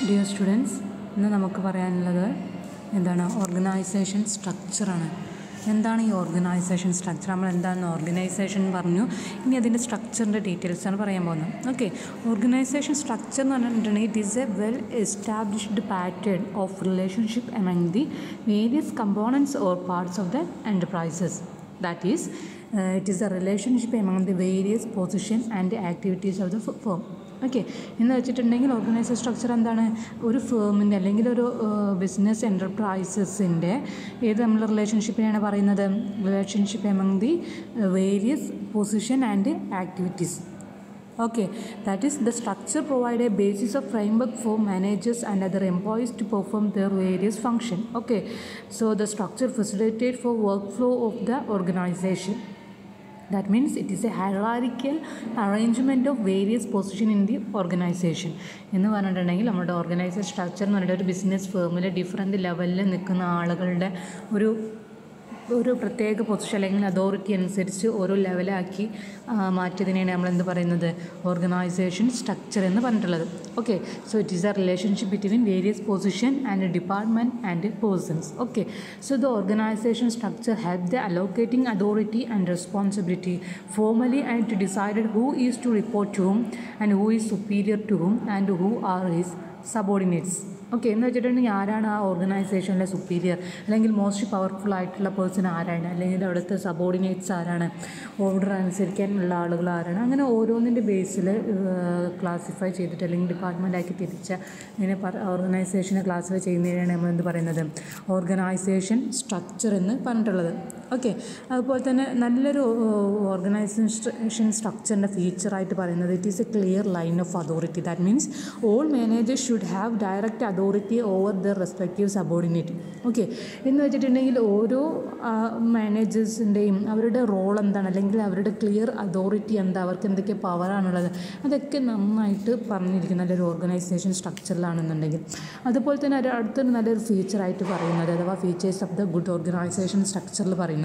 Dear students, ഇന്ന് നമുക്ക് പറയാനുള്ളത് എന്താണ് ഓർഗനൈസേഷൻ സ്ട്രക്ചറാണ്. എന്താണ് ഈ ഓർഗനൈസേഷൻ സ്ട്രക്ചർ? നമ്മൾ എന്താണെന്ന് ഓർഗനൈസേഷൻ പറഞ്ഞു. ഇനി അതിൻ്റെ സ്ട്രക്ചറിൻ്റെ ഡീറ്റെയിൽസാണ് പറയാൻ പോകുന്നത്. ഓക്കെ, ഓർഗനൈസേഷൻ സ്ട്രക്ചർ എന്ന് പറഞ്ഞിട്ടുണ്ടെങ്കിൽ it is A well established pattern of relationship among the various components or parts of the enterprises. That is it is a relationship among the various position and activities of the firm. Okay, എന്ന് വെച്ചിട്ടുണ്ടെങ്കിൽ organisation structure എന്താണ്? ഒരു ഫേമിൻ്റെ അല്ലെങ്കിൽ ഒരു business എൻ്റർപ്രൈസസിൻ്റെ നമ്മൾ റിലേഷൻഷിപ്പിനെയാണ് പറയുന്നത്? Relationship among the various position and activities. Okay, that is the structure provide a basis of framework for managers and other employees to perform their various function. Okay, so the structure facilitate for workflow of the organization. That means it is a hierarchical arrangement of various position in the organization. എന്ന് പറഞ്ഞിട്ടുണ്ടെങ്കിൽ നമ്മുടെ organisation structure എന്ന് പറഞ്ഞിട്ട് ഒരു business ഫേമിൽ different ലെവലിൽ നിൽക്കുന്ന ആളുകളുടെ ഒരു പ്രത്യേക പൊസിഷൻ അല്ലെങ്കിൽ അതോറിറ്റി അനുസരിച്ച് ഓരോ ലെവലാക്കി മാറ്റിയതിനെയാണ് നമ്മൾ എന്ത് പറയുന്നത്? ഓർഗനൈസേഷൻ സ്ട്രക്ചർ എന്ന് പറഞ്ഞിട്ടുള്ളത്. Okay, so it is a relationship between various position and department and persons. Okay, so the organization structure help the allocating authority and responsibility formally and to decided who is to report to whom and who is superior to whom and who are his subordinates. Okay, എന്ന് വെച്ചിട്ടുണ്ടെങ്കിൽ ആരാണ് ആ ഓർഗനൈസേഷനിലെ superior അല്ലെങ്കിൽ most powerful ആയിട്ടുള്ള person ആരാണ്, അല്ലെങ്കിൽ അവിടുത്തെ സബോർഡിനേറ്റ്സ് ആരാണ്, ഓർഡർ അനുസരിക്കാനുള്ള ആളുകൾ ആരാണ്, അങ്ങനെ ഓരോന്നിൻ്റെ ബേസിൽ ക്ലാസിഫൈ ചെയ്തിട്ട് അല്ലെങ്കിൽ ഡിപ്പാർട്ട്മെൻറ്റാക്കി തിരിച്ച ഇങ്ങനെ ഓർഗനൈസേഷനെ ക്ലാസിഫൈ ചെയ്യുന്നതിനാണ് നമ്മൾ എന്ത് പറയുന്നത്? ഓർഗനൈസേഷൻ സ്ട്രക്ചർ എന്ന് പറഞ്ഞിട്ടുള്ളത്. ഓക്കെ, അതുപോലെ തന്നെ നല്ലൊരു ഓർഗനൈസേഷൻ സ്ട്രക്ചറിൻ്റെ ഫീച്ചറായിട്ട് പറയുന്നത് it is A clear line of authority. That means all managers should have direct authority over the respective subordinate. Okay, എന്ന് വെച്ചിട്ടുണ്ടെങ്കിൽ ഓരോ മാനേജേഴ്സിൻ്റെയും അവരുടെ റോൾ എന്താണ്, അല്ലെങ്കിൽ അവരുടെ ക്ലിയർ അതോറിറ്റി എന്താ, അവർക്ക് എന്തൊക്കെ പവറാണുള്ളത്, അതൊക്കെ നന്നായിട്ട് പറഞ്ഞിരിക്കുന്ന നല്ലൊരു ഓർഗനൈസേഷൻ സ്ട്രക്ചറിലാണെന്നുണ്ടെങ്കിൽ. അതുപോലെ തന്നെ അടുത്തൊരു നല്ലൊരു ഫീച്ചറായിട്ട് പറയുന്നത് അഥവാ features of the good organization സ്ട്രക്ചറിൽ പറയുന്നത്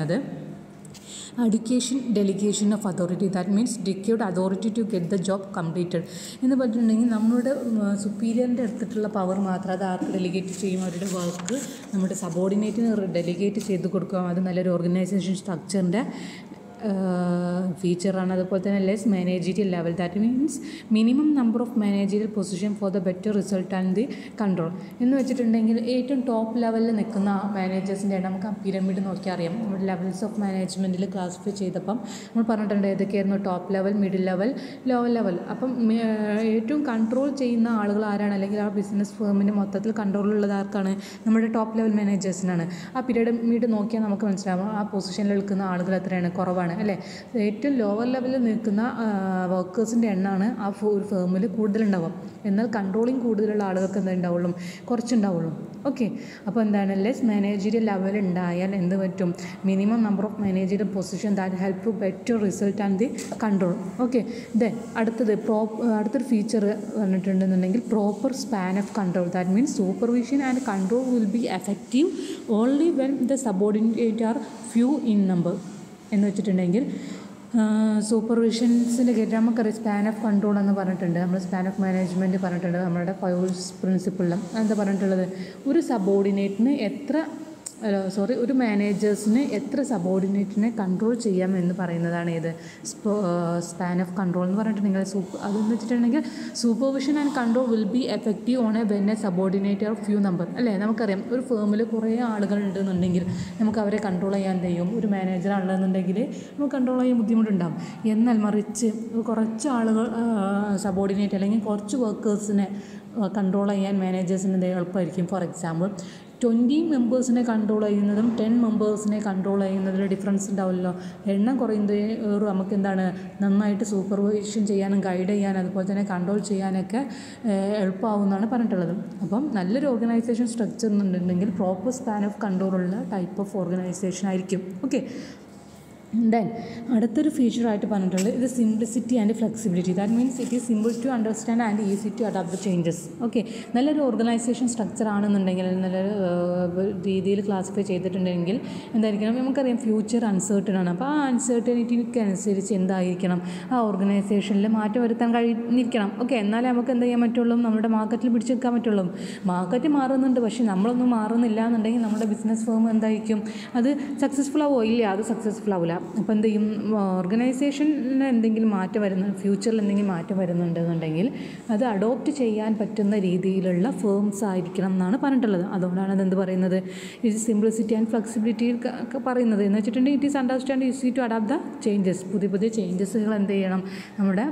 adequate delegation of authority. That means adequate authority to get the job completed എന്ന് പറഞ്ഞിട്ടുണ്ടെങ്കിൽ നമ്മുടെ സുപ്പീരിയറിൻ്റെ അടുത്തിട്ടുള്ള പവർ മാത്രം അത് ആർക്ക് ഡെലിഗേറ്റ് ചെയ്യും? അവരുടെ വർക്ക് നമ്മുടെ സബോർഡിനേറ്റിന് ഡെലിഗേറ്റ് ചെയ്ത് കൊടുക്കുക. അത് നല്ലൊരു ഓർഗനൈസേഷൻ സ്ട്രക്ചറിൻ്റെ ഫീച്ചറാണ്. അതുപോലെ തന്നെ less managerial level. That means minimum number of managerial position for the better result and the control. എന്ന് വെച്ചിട്ടുണ്ടെങ്കിൽ ഏറ്റവും ടോപ്പ് ലെവലിൽ നിൽക്കുന്ന മാനേജേഴ്സിൻ്റെ നമുക്ക് ആ പിരമിഡ് നോക്കിയാൽ അറിയാം. നമ്മുടെ ലെവൽസ് ഓഫ് മാനേജ്മെൻറ്റിൽ ക്ലാസിഫൈ ചെയ്തപ്പം നമ്മൾ പറഞ്ഞിട്ടുണ്ട് ഏതൊക്കെയായിരുന്നു? Top level, middle level, lower level. അപ്പം ഏറ്റവും കൺട്രോൾ ചെയ്യുന്ന ആളുകൾ ആരാണ്, അല്ലെങ്കിൽ ആ ബിസിനസ് ഫേമിൻ്റെ മൊത്തത്തിൽ കൺട്രോളുള്ളത് ആർക്കാണ്? നമ്മുടെ ടോപ്പ് ലെവൽ മാനേജേഴ്സിനാണ്. ആ പിരമിഡ് നോക്കിയാൽ നമുക്ക് മനസ്സിലാവും ആ പൊസിഷനിൽ നിൽക്കുന്ന ആളുകൾ എത്രയാണ്? കുറവാണ് അല്ലേ? ഏറ്റവും ലോവർ ലെവലിൽ നിൽക്കുന്ന വർക്കേഴ്സിൻ്റെ എണ്ണമാണ് ആ ഒരു ഫേമിൽ കൂടുതലുണ്ടാവും. എന്നാൽ കൺട്രോളിങ് കൂടുതലുള്ള ആളുകൾക്ക് എന്താ ഉണ്ടാവുള്ളൂ? കുറച്ചുണ്ടാവുള്ളൂ. ഓക്കെ, അപ്പോൾ എന്താണ്? ലെസ് മാനേജീരിയൽ ലെവൽ ഉണ്ടായാൽ എന്ത് പറ്റും? Minimum number of managerial position that help to better result and the control. Okay, then അടുത്തൊരു ഫീച്ചർ പറഞ്ഞിട്ടുണ്ടെന്നുണ്ടെങ്കിൽ proper span of control. That means supervision and control will be effective only when the subordinate are few in number. എന്ന് വെച്ചിട്ടുണ്ടെങ്കിൽ സൂപ്പർവിഷൻസിൻ്റെ കേട്ട് നമുക്കറിയാം span of control എന്ന് പറഞ്ഞിട്ടുണ്ട്. നമ്മൾ span of management പറഞ്ഞിട്ടുണ്ട് നമ്മുടെ 5 പ്രിൻസിപ്പിളിലും. എന്താ പറഞ്ഞിട്ടുള്ളത്? ഒരു മാനേജേഴ്സിന് എത്ര സബോർഡിനേറ്റിനെ കൺട്രോൾ ചെയ്യാം എന്ന് പറയുന്നതാണ് ഏത്? സ്പാൻ ഓഫ് കൺട്രോൾ എന്ന് പറഞ്ഞിട്ടുണ്ടെങ്കിൽ അതെന്ന് വെച്ചിട്ടുണ്ടെങ്കിൽ supervision and control will be effective on A when A subordinate or few number. അല്ലേ? നമുക്കറിയാം ഒരു ഫേമിൽ കുറേ ആളുകൾ ഉണ്ടെന്നുണ്ടെങ്കിൽ നമുക്ക് അവരെ കൺട്രോൾ ചെയ്യാൻ കഴിയും. ഒരു മാനേജറാണുണ്ടെന്നുണ്ടെങ്കിൽ നമുക്ക് കൺട്രോൾ ചെയ്യാൻ ബുദ്ധിമുട്ടുണ്ടാകും. എന്നാൽ മറിച്ച് കുറച്ച് ആളുകൾ സബോർഡിനേറ്റ് അല്ലെങ്കിൽ കുറച്ച് വർക്കേഴ്സിനെ കൺട്രോൾ ചെയ്യാൻ മാനേജേഴ്സിന് എളുപ്പമായിരിക്കും. ഫോർ എക്സാമ്പിൾ 20 മെമ്പേഴ്സിനെ കൺട്രോൾ ചെയ്യുന്നതും 10 മെമ്പേഴ്സിനെ കൺട്രോൾ ചെയ്യുന്നതിൽ ഡിഫറൻസ് ഉണ്ടാവില്ലല്ലോ. എണ്ണം കുറയുന്നത് നമുക്ക് എന്താണ്? നന്നായിട്ട് സൂപ്പർവിഷൻ ചെയ്യാനും ഗൈഡ് ചെയ്യാനും അതുപോലെ തന്നെ കൺട്രോൾ ചെയ്യാനൊക്കെ എളുപ്പമാവുമെന്നാണ് പറഞ്ഞിട്ടുള്ളത്. അപ്പം നല്ലൊരു ഓർഗനൈസേഷൻ സ്ട്രക്ചർ എന്നുണ്ടെങ്കിൽ പ്രോപ്പർ സ്പാൻ ഓഫ് കൺട്രോൾ ഉള്ള ടൈപ്പ് ഓഫ് ഓർഗനൈസേഷൻ ആയിരിക്കും. ഓക്കെ, ദെൻ അടുത്തൊരു ഫീച്ചറായിട്ട് പറഞ്ഞിട്ടുള്ളത് ഇത് simplicity and flexibility. That means it is simple to understand and easy to adapt the changes. Okay, നല്ലൊരു ഓർഗനൈസേഷൻ സ്ട്രക്ചർ ആണെന്നുണ്ടെങ്കിൽ, നല്ലൊരു രീതിയിൽ ക്ലാസിഫൈ ചെയ്തിട്ടുണ്ടെങ്കിൽ എന്തായിരിക്കണം, നമുക്കറിയാം ഫ്യൂച്ചർ അൺസേർട്ടൺ ആണ്. അപ്പോൾ ആ അൺസേർട്ടനിറ്റിക്ക് അനുസരിച്ച് എന്തായിരിക്കണം, ആ ഓർഗനൈസേഷനിൽ മാറ്റം വരുത്താൻ കഴിഞ്ഞിരിക്കണം. ഓക്കെ, എന്നാലേ നമുക്ക് എന്ത് ചെയ്യാൻ പറ്റുള്ളൂ, നമ്മുടെ മാർക്കറ്റിൽ പിടിച്ചെടുക്കാൻ പറ്റുള്ളൂ. മാർക്കറ്റ് മാറുന്നുണ്ട്, പക്ഷേ നമ്മളൊന്നും മാറുന്നില്ല എന്നുണ്ടെങ്കിൽ നമ്മുടെ ബിസിനസ് ഫേം എന്തായിരിക്കും, അത് സക്സസ്ഫുൾ ആവോ? ഇല്ല, അത് സക്സസ്ഫുൾ ആവില്ല. അപ്പോൾ എന്ത് ചെയ്യും, ഓർഗനൈസേഷനിൽ എന്തെങ്കിലും മാറ്റം ഫ്യൂച്ചറിൽ എന്തെങ്കിലും മാറ്റം വരുന്നുണ്ടെന്നുണ്ടെങ്കിൽ അത് അഡോപ്റ്റ് ചെയ്യാൻ പറ്റുന്ന രീതിയിലുള്ള ഫേംസ് ആയിരിക്കണം എന്നാണ് പറഞ്ഞിട്ടുള്ളത്. അതുകൊണ്ടാണ് അതെന്ത് പറയുന്നത്, ഇത് സിംപ്ലിസിറ്റി ആൻഡ് ഫ്ലെക്സിബിലിറ്റി പറയുന്നത്. എന്ന് വെച്ചിട്ടുണ്ടെങ്കിൽ it is understand easy to adapt the changes. പുതിയ പുതിയ ചേഞ്ചസുകൾ എന്ത് ചെയ്യണം, നമ്മുടെ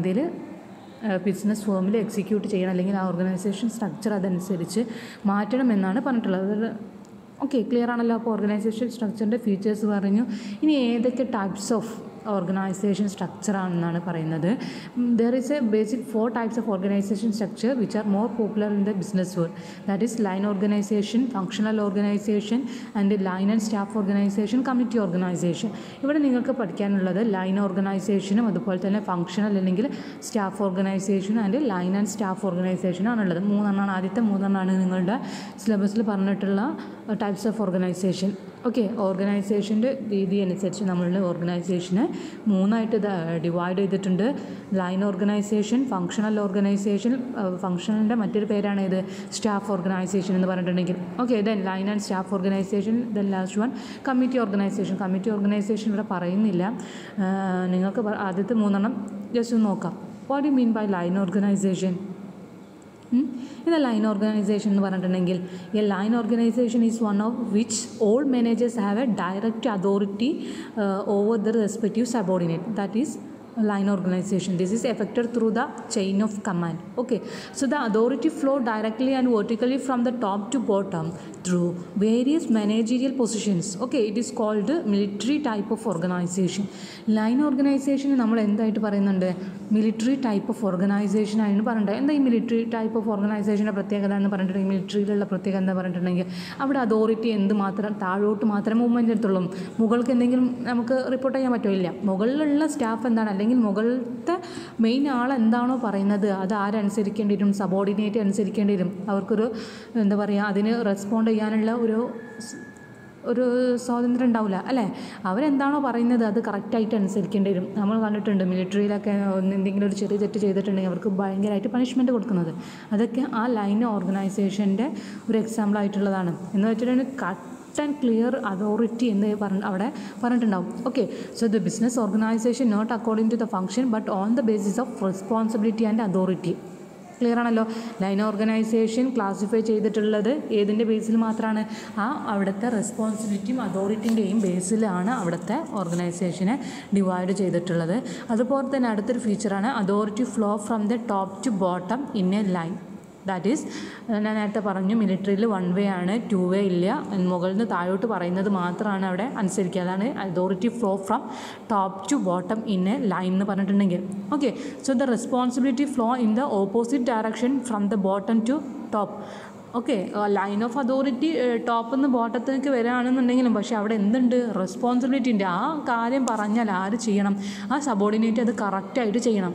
ഇതിൽ ബിസിനസ് ഫേമിൽ എക്സിക്യൂട്ട് ചെയ്യണം, അല്ലെങ്കിൽ ആ ഓർഗനൈസേഷൻ സ്ട്രക്ചർ അതനുസരിച്ച് മാറ്റണം എന്നാണ് പറഞ്ഞിട്ടുള്ളത്. ഓക്കെ, ക്ലിയർ ആണല്ലോ. അപ്പോൾ ഓർഗനൈസേഷൻ സ്ട്രക്ചറിൻ്റെ ഫീച്ചേഴ്സ് പറഞ്ഞു. ഇനി ഏതൊക്കെ ടൈപ്സ് ഓഫ് ഓർഗനൈസേഷൻ സ്ട്രക്ചർ ആണെന്നാണ് പറയുന്നത്. There is A basic 4 types of organization structure which are more popular in the business world. That is line organization, functional organization and line and staff organization, committee organization. ഇവിടെ നിങ്ങൾക്ക് പഠിക്കാനുള്ളത് line ഓർഗനൈസേഷനും അതുപോലെ തന്നെ functional അല്ലെങ്കിൽ staff ഓർഗനൈസേഷനും and line and staff ഓർഗനൈസേഷനും ആണുള്ളത്. 3 ആദ്യത്തെ 3 നിങ്ങളുടെ സിലബസിൽ പറഞ്ഞിട്ടുള്ള ടൈപ്സ് ഓഫ് ഓർഗനൈസേഷൻ. ഓക്കെ, ഓർഗനൈസേഷൻ്റെ രീതി അനുസരിച്ച് നമ്മളുടെ ഓർഗനൈസേഷനെ 3 ഡിവൈഡ് ചെയ്തിട്ടുണ്ട്. ലൈൻ ഓർഗനൈസേഷൻ, ഫങ്ഷണൽ ഓർഗനൈസേഷൻ, ഫങ്ഷണലിൻ്റെ മറ്റൊരു പേരാണ് ഇത് സ്റ്റാഫ് ഓർഗനൈസേഷൻ എന്ന് പറഞ്ഞിട്ടുണ്ടെങ്കിൽ. Okay, then line and staff organization. Then last one committee organization. Committee organization ഇവിടെ പറയുന്നില്ല, നിങ്ങൾക്ക് ആദ്യത്തെ 3 ജസ്റ്റ് ഒന്ന് നോക്കാം. What you mean by line organization? In a line organization എന്ന് പറഞ്ഞിട്ടുണ്ടെങ്കിൽ a line organization is one of which all managers have a direct authority over their respective subordinate. That is line organization. This is effected through the chain of command. Okay, so the authority flow directly and vertically from the top to bottom through various managerial positions. Okay, it is called military type of organization. Line organization നമ്മൾ എന്തായിട്ട് പറയുന്നുണ്ട്, military type of organisation ആയിരുന്നു പറഞ്ഞിട്ട്. എന്താ ഈ military type of ഓർഗനൈസേഷൻ്റെ പ്രത്യേകത എന്ന് പറഞ്ഞിട്ടുണ്ടെങ്കിൽ, മിലിറ്ററിയിലുള്ള പ്രത്യേകത എന്താ പറഞ്ഞിട്ടുണ്ടെങ്കിൽ, അവിടെ അതോറിറ്റി താഴോട്ട് മാത്രമേ മൂവ്മെൻറ്റ് എടുത്തുള്ളൂ. മുകൾക്ക് എന്തെങ്കിലും നമുക്ക് റിപ്പോർട്ട് ചെയ്യാൻ പറ്റില്ല. മുകളിലുള്ള സ്റ്റാഫ് എന്താണ്, അല്ലെങ്കിൽ മുകളിലത്തെ മെയിൻ ആൾ എന്താണോ പറയുന്നത് അത് ആരനുസരിക്കേണ്ടി വരും, സബോർഡിനേറ്റ് അനുസരിക്കേണ്ടി വരും. അവർക്കൊരു എന്താ പറയുക, അതിന് റെസ്പോണ്ട് ചെയ്യാനുള്ള ഒരു സ്വാതന്ത്ര്യം ഉണ്ടാവില്ല അല്ലേ. അവരെന്താണോ പറയുന്നത് അത് കറക്റ്റായിട്ട് അനുസരിക്കേണ്ടി വരും. നമ്മൾ കണ്ടിട്ടുണ്ട് മിലിറ്ററിയിലൊക്കെ എന്തെങ്കിലും ഒരു ചെറിയ തെറ്റ് ചെയ്തിട്ടുണ്ടെങ്കിൽ അവർക്ക് ഭയങ്കരമായിട്ട് പണിഷ്മെൻറ്റ് കൊടുക്കുന്നത്. അതൊക്കെ ആ ലൈൻ ഓർഗനൈസേഷൻ്റെ ഒരു എക്സാമ്പിളായിട്ടുള്ളതാണ്. എന്ന് വെച്ചിട്ടുണ്ടെങ്കിൽ കട്ട് ആൻഡ് ക്ലിയർ അതോറിറ്റി എന്ന് അവിടെ പറഞ്ഞിട്ടുണ്ടാവും. Okay, so the business organization not according to the function but on the basis of responsibility and authority. Clear ആണല്ലോ. ലൈൻ ഓർഗനൈസേഷൻ ക്ലാസിഫൈ ചെയ്തിട്ടുള്ളത് ഏതിൻ്റെ ബേസിൽ മാത്രമാണ്, അവിടുത്തെ റെസ്പോൺസിബിലിറ്റിയും അതോറിറ്റിൻ്റെയും ബേസിലാണ് അവിടുത്തെ ഓർഗനൈസേഷനെ ഡിവൈഡ് ചെയ്തിട്ടുള്ളത്. അതുപോലെ തന്നെ അടുത്തൊരു ഫീച്ചറാണ് authority flow from the top to bottom in a line. That is ഞാൻ നേരത്തെ പറഞ്ഞു, മിലിറ്ററിയിൽ 1 വേ ആണ്, 2 വേ ഇല്ല. മുകളിൽ നിന്ന് താഴോട്ട് പറയുന്നത് മാത്രമാണ് അവിടെ അനുസരിക്കുക. അതാണ് authority flow from top to bottom in a line എന്ന് പറഞ്ഞിട്ടുണ്ടെങ്കിൽ. Okay, so the responsibility flow in the opposite direction from the bottom to top. Okay, line of authority ടോപ്പിൽ നിന്ന് ബോട്ടത്തിലേക്ക് വരികയാണെന്നുണ്ടെങ്കിലും പക്ഷേ അവിടെ എന്തുണ്ട്, റെസ്പോൺസിബിലിറ്റി ഉണ്ട്. ആ കാര്യം പറഞ്ഞാൽ ആര് ചെയ്യണം, ആ സബോർഡിനേറ്റ് അത് കറക്റ്റായിട്ട് ചെയ്യണം.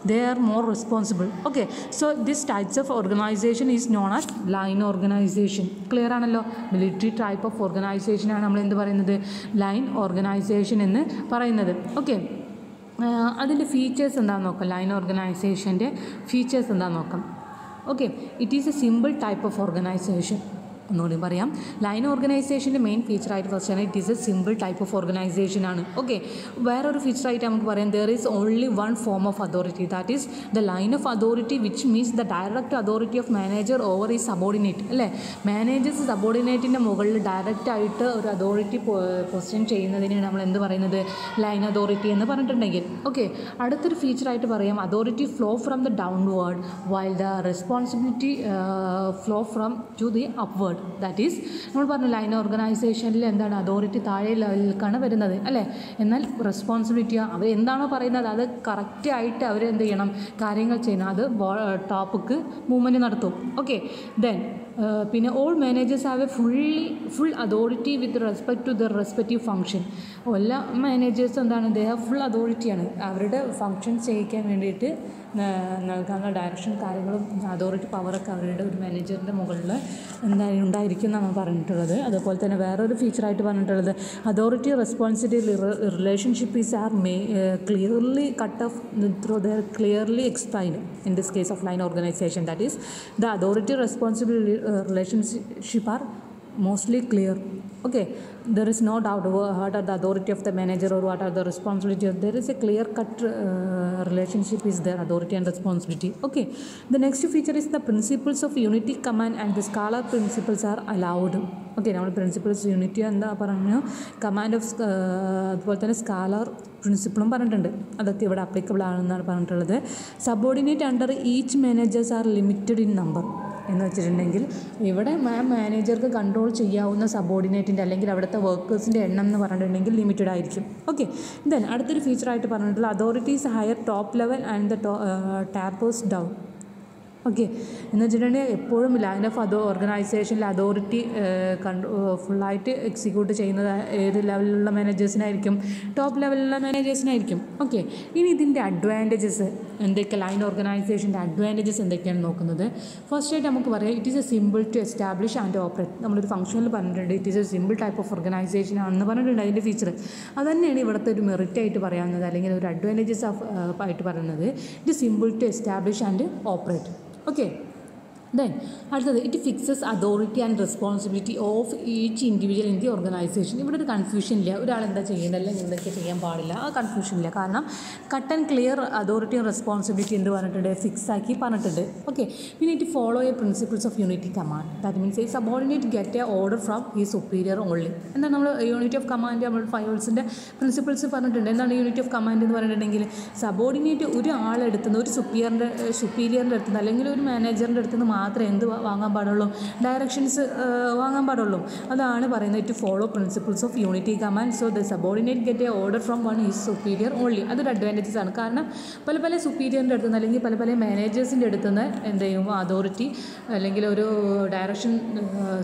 They are more responsible. Okay, so this types of organization is known as line organization. Clear ആണല്ലോ. മിലിറ്ററി ടൈപ്പ് ഓഫ് ഓർഗനൈസേഷൻ ആണ് നമ്മൾ എന്ത് പറയുന്നത്, ലൈൻ ഓർഗനൈസേഷൻ എന്ന് പറയുന്നത്. ഓക്കെ, അതിൻ്റെ ഫീച്ചേഴ്സ് എന്താണെന്ന് നോക്കാം. ലൈൻ ഓർഗനൈസേഷൻ്റെ ഫീച്ചേഴ്സ് എന്താണെന്ന് നോക്കാം. Okay, it is a simple type of organisation. ഒന്നുകൂടി പറയാം, ലൈൻ ഓർഗനൈസേഷൻ്റെ മെയിൻ ഫീച്ചറായിട്ട് ഫസ്റ്റ് ആണ് it is a simple type of organisation ആണ്. ഓക്കെ, വേറൊരു ഫീച്ചറായിട്ട് നമുക്ക് പറയാം there is only 1 form of authority. That is the line of authority which means the direct authority of manager over ഈ subordinate. അല്ലേ, managers സബോർഡിനേറ്റിൻ്റെ മുകളിൽ ഡയറക്റ്റായിട്ട് ഒരു അതോറിറ്റി പൊസിഷൻ ചെയ്യുന്നതിനാണ് നമ്മൾ എന്ത് പറയുന്നത്, ലൈൻ അതോറിറ്റി എന്ന് പറഞ്ഞിട്ടുണ്ടെങ്കിൽ. ഓക്കെ, അടുത്തൊരു ഫീച്ചറായിട്ട് പറയാം authority flow from the downward while the responsibility flow from to the upward. That is നമ്മൾ പറഞ്ഞു ലൈൻ ഓർഗനൈസേഷനിൽ എന്താണ് അതോറിറ്റി താഴെ ലെവലിലേക്കാണ് വരുന്നത് അല്ലേ. എന്നാൽ റെസ്പോൺസിബിലിറ്റി അവർ എന്താണോ പറയുന്നത് അത് കറക്റ്റായിട്ട് അവർ എന്ത് ചെയ്യണം കാര്യങ്ങൾ ചെയ്യണം. അത് ടോപ്പിക്ക് മൂവ്മെൻറ്റ് നടത്തും. ഓക്കെ. ദെൻ പിന്നെ all managers have a full authority with respect to their respective function. എല്ലാ മാനേജേഴ്സും എന്താണ് ദേ ഹാവ് ഫുൾ അതോറിറ്റിയാണ്. അവരുടെ ഫങ്ഷൻ ചെയ്യിക്കാൻ വേണ്ടിയിട്ട് നൽകാനുള്ള ഡയറക്ഷൻ കാര്യങ്ങളും അതോറിറ്റി പവറൊക്കെ അവരുടെ ഒരു മാനേജറിൻ്റെ മുകളിൽ എന്തായാലും ഉണ്ടായിരിക്കും എന്നാണ് പറഞ്ഞിട്ടുള്ളത്. അതുപോലെ തന്നെ വേറൊരു ഫീച്ചറായിട്ട് പറഞ്ഞിട്ടുള്ളത് authority responsibility relationship is are clearly cut off through their clearly explained in this case of line organization. That is the authority responsibility relationship are mostly clear. Okay, there is no doubt what are the authority of the manager or what are the responsibility. There is a clear cut relationship is there, authority and responsibility. Okay, the next feature is the principles of unity, command and the scalar principles are allowed. Okay, നമ്മൾ principles unity എന്താ പറഞ്ഞു, command of അതുപോലെ തന്നെ scalar പ്രിൻസിപ്പിളും പറഞ്ഞിട്ടുണ്ട്. അതൊക്കെ ഇവിടെ applicable ആണെന്നാണ് പറഞ്ഞിട്ടുള്ളത്. Subordinate under each managers R limited in number എന്ന് വെച്ചിട്ടുണ്ടെങ്കിൽ ഇവിടെ മാനേജർക്ക് കൺട്രോൾ ചെയ്യാവുന്ന സബോർഡിനേറ്റിൻ്റെ അല്ലെങ്കിൽ അവിടുത്തെ വർക്കേഴ്സിൻ്റെ എണ്ണം എന്ന് പറഞ്ഞിട്ടുണ്ടെങ്കിൽ ലിമിറ്റഡ് ആയിരിക്കും. ഓക്കെ. ദെൻ അടുത്തൊരു ഫീച്ചറായിട്ട് പറഞ്ഞിട്ടുള്ള authorities higher top level and the tappers down. Okay, എന്ന് വെച്ചിട്ടുണ്ടെങ്കിൽ എപ്പോഴും ലൈൻ ഓഫ് ഓർഗനൈസേഷനിൽ അതോറിറ്റി ഫുള്ളായിട്ട് എക്സിക്യൂട്ട് ചെയ്യുന്നത് ഏത് ലെവലിലുള്ള മാനേജേഴ്സിനായിരിക്കും? ടോപ്പ് ലെവലിലുള്ള മാനേജേഴ്സിനായിരിക്കും. ഓക്കെ, ഇനി ഇതിൻ്റെ അഡ്വാൻറ്റേജസ് എന്തൊക്കെ, ലൈൻ ഓർഗനൈസേഷൻ്റെ അഡ്വാൻറ്റേജസ് എന്തൊക്കെയാണ് നോക്കുന്നത്. ഫസ്റ്റായിട്ട് നമുക്ക് പറയാം it is a simple to establish and operate. നമ്മളൊരു ഫംഗ്ഷനിൽ പറഞ്ഞിട്ടുണ്ട് it is a simple type of organization ആണെന്ന് പറഞ്ഞിട്ടുണ്ട്. അതിൻ്റെ ഫീച്ചർ അത് തന്നെയാണ് ഇവിടുത്തെ ഒരു മെറിറ്റ് ആയിട്ട് പറയാവുന്നത് അല്ലെങ്കിൽ ഒരു അഡ്വാൻറ്റേജസ് ആയിട്ട് പറയുന്നത്. It is simple to establish and operate. Okay. Then അടുത്തത് it fixes authority and responsibility of each individual in the organization. ഇവിടെ ഒരു കൺഫ്യൂഷൻ ഇല്ല, ഒരാൾ എന്താ ചെയ്യേണ്ടത് അല്ലെങ്കിൽ എന്തൊക്കെ ചെയ്യാൻ പാടില്ല, ആ കൺഫ്യൂഷൻ ഇല്ല. കാരണം cut and clear authority and responsibility എന്ത് പറഞ്ഞിട്ടുണ്ട്, ഫിക്സ് ആക്കി പറഞ്ഞിട്ടുണ്ട്. ഓക്കെ. പിന്നെ it follow a principles of unity command. That means ഈ subordinate get a order from ഈ സുപ്പീരിയർ ഓൺലി. എന്താണ് നമ്മൾ യൂണിറ്റി ഓഫ് കമാൻഡ് നമ്മൾ ഫൈവൾസിൻ്റെ പ്രിൻസിപ്പിൾസ് പറഞ്ഞിട്ടുണ്ട്. എന്താണ് യൂണിറ്റി ഓഫ് കമാൻഡ് എന്ന് പറഞ്ഞിട്ടുണ്ടെങ്കിൽ സബോർഡിനേറ്റ് ഒരു ആളെടുത്തുനിന്ന് ഒരു സുപ്പീരിയറിൻ്റെ അടുത്തുനിന്ന് അല്ലെങ്കിൽ ഒരു മാനേജറിൻ്റെ അടുത്തുനിന്ന് മാത്രമേ എന്ത് വാങ്ങാൻ പാടുള്ളൂ, ഡയറക്ഷൻസ് വാങ്ങാൻ പാടുള്ളൂ. അതാണ് പറയുന്നത് it follow principles of unity command. So the subordinate get a order from one is superior only. അതൊരു അഡ്വാൻറ്റേജസ് ആണ്. കാരണം പല സുപ്പീരിയറിൻ്റെ അടുത്തുനിന്ന് അല്ലെങ്കിൽ പല മാനേജേഴ്സിൻ്റെ അടുത്തുനിന്ന് എന്ത് ചെയ്യും അതോറിറ്റി അല്ലെങ്കിൽ ഒരു ഡയറക്ഷൻ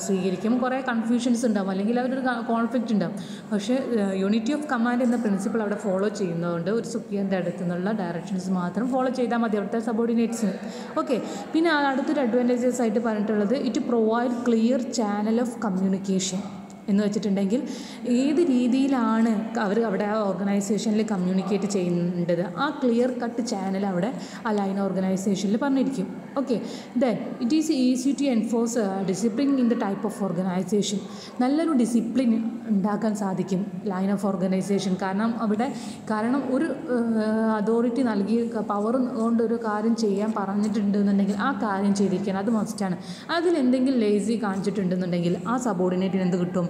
സ്വീകരിക്കും. കുറേ കൺഫ്യൂഷൻസ് ഉണ്ടാവും അല്ലെങ്കിൽ അവരൊരു കോൺഫ്ലിക്റ്റ് ഉണ്ടാവും. പക്ഷേ യൂണിറ്റി ഓഫ് കമാൻഡ് എന്ന പ്രിൻസിപ്പിൾ അവിടെ ഫോളോ ചെയ്യുന്നതുകൊണ്ട് ഒരു സുപ്പീരിയറിൻ്റെ അടുത്തുനിന്നുള്ള ഡയറക്ഷൻസ് മാത്രം ഫോളോ ചെയ്താൽ മതി അവിടുത്തെ സബോർഡിനേറ്റ്സിന്. ഓക്കെ. പിന്നെ അടുത്തൊരു അഡ്വാൻറ്റേജസ് ആയിട്ട് പറഞ്ഞിട്ടുള്ളത് it provide clear channel of communication. എന്ന് വെച്ചിട്ടുണ്ടെങ്കിൽ ഏത് രീതിയിലാണ് അവർ അവിടെ ആ ഓർഗനൈസേഷനിൽ കമ്മ്യൂണിക്കേറ്റ് ചെയ്യേണ്ടത് ആ ക്ലിയർ കട്ട് ചാനൽ അവിടെ ആ ലൈൻ ഓർഗനൈസേഷനിൽ പറഞ്ഞിരിക്കും. Okay. Then it is easy to enforce discipline in the type of organization. നല്ലൊരു ഡിസിപ്ലിൻ ഉണ്ടാക്കാൻ സാധിക്കും ലൈൻ ഓഫ് ഓർഗനൈസേഷൻ. കാരണം ഒരു അതോറിറ്റി നൽകി പവർ കൊണ്ടൊരു കാര്യം ചെയ്യാൻ പറഞ്ഞിട്ടുണ്ടെന്നുണ്ടെങ്കിൽ ആ കാര്യം ചെയ്തിരിക്കണം, അത് മസ്റ്റാണ്. അതിലെന്തെങ്കിലും ലേസി കാണിച്ചിട്ടുണ്ടെന്നുണ്ടെങ്കിൽ ആ സബോർഡിനേറ്റിന് എന്ത് കിട്ടും,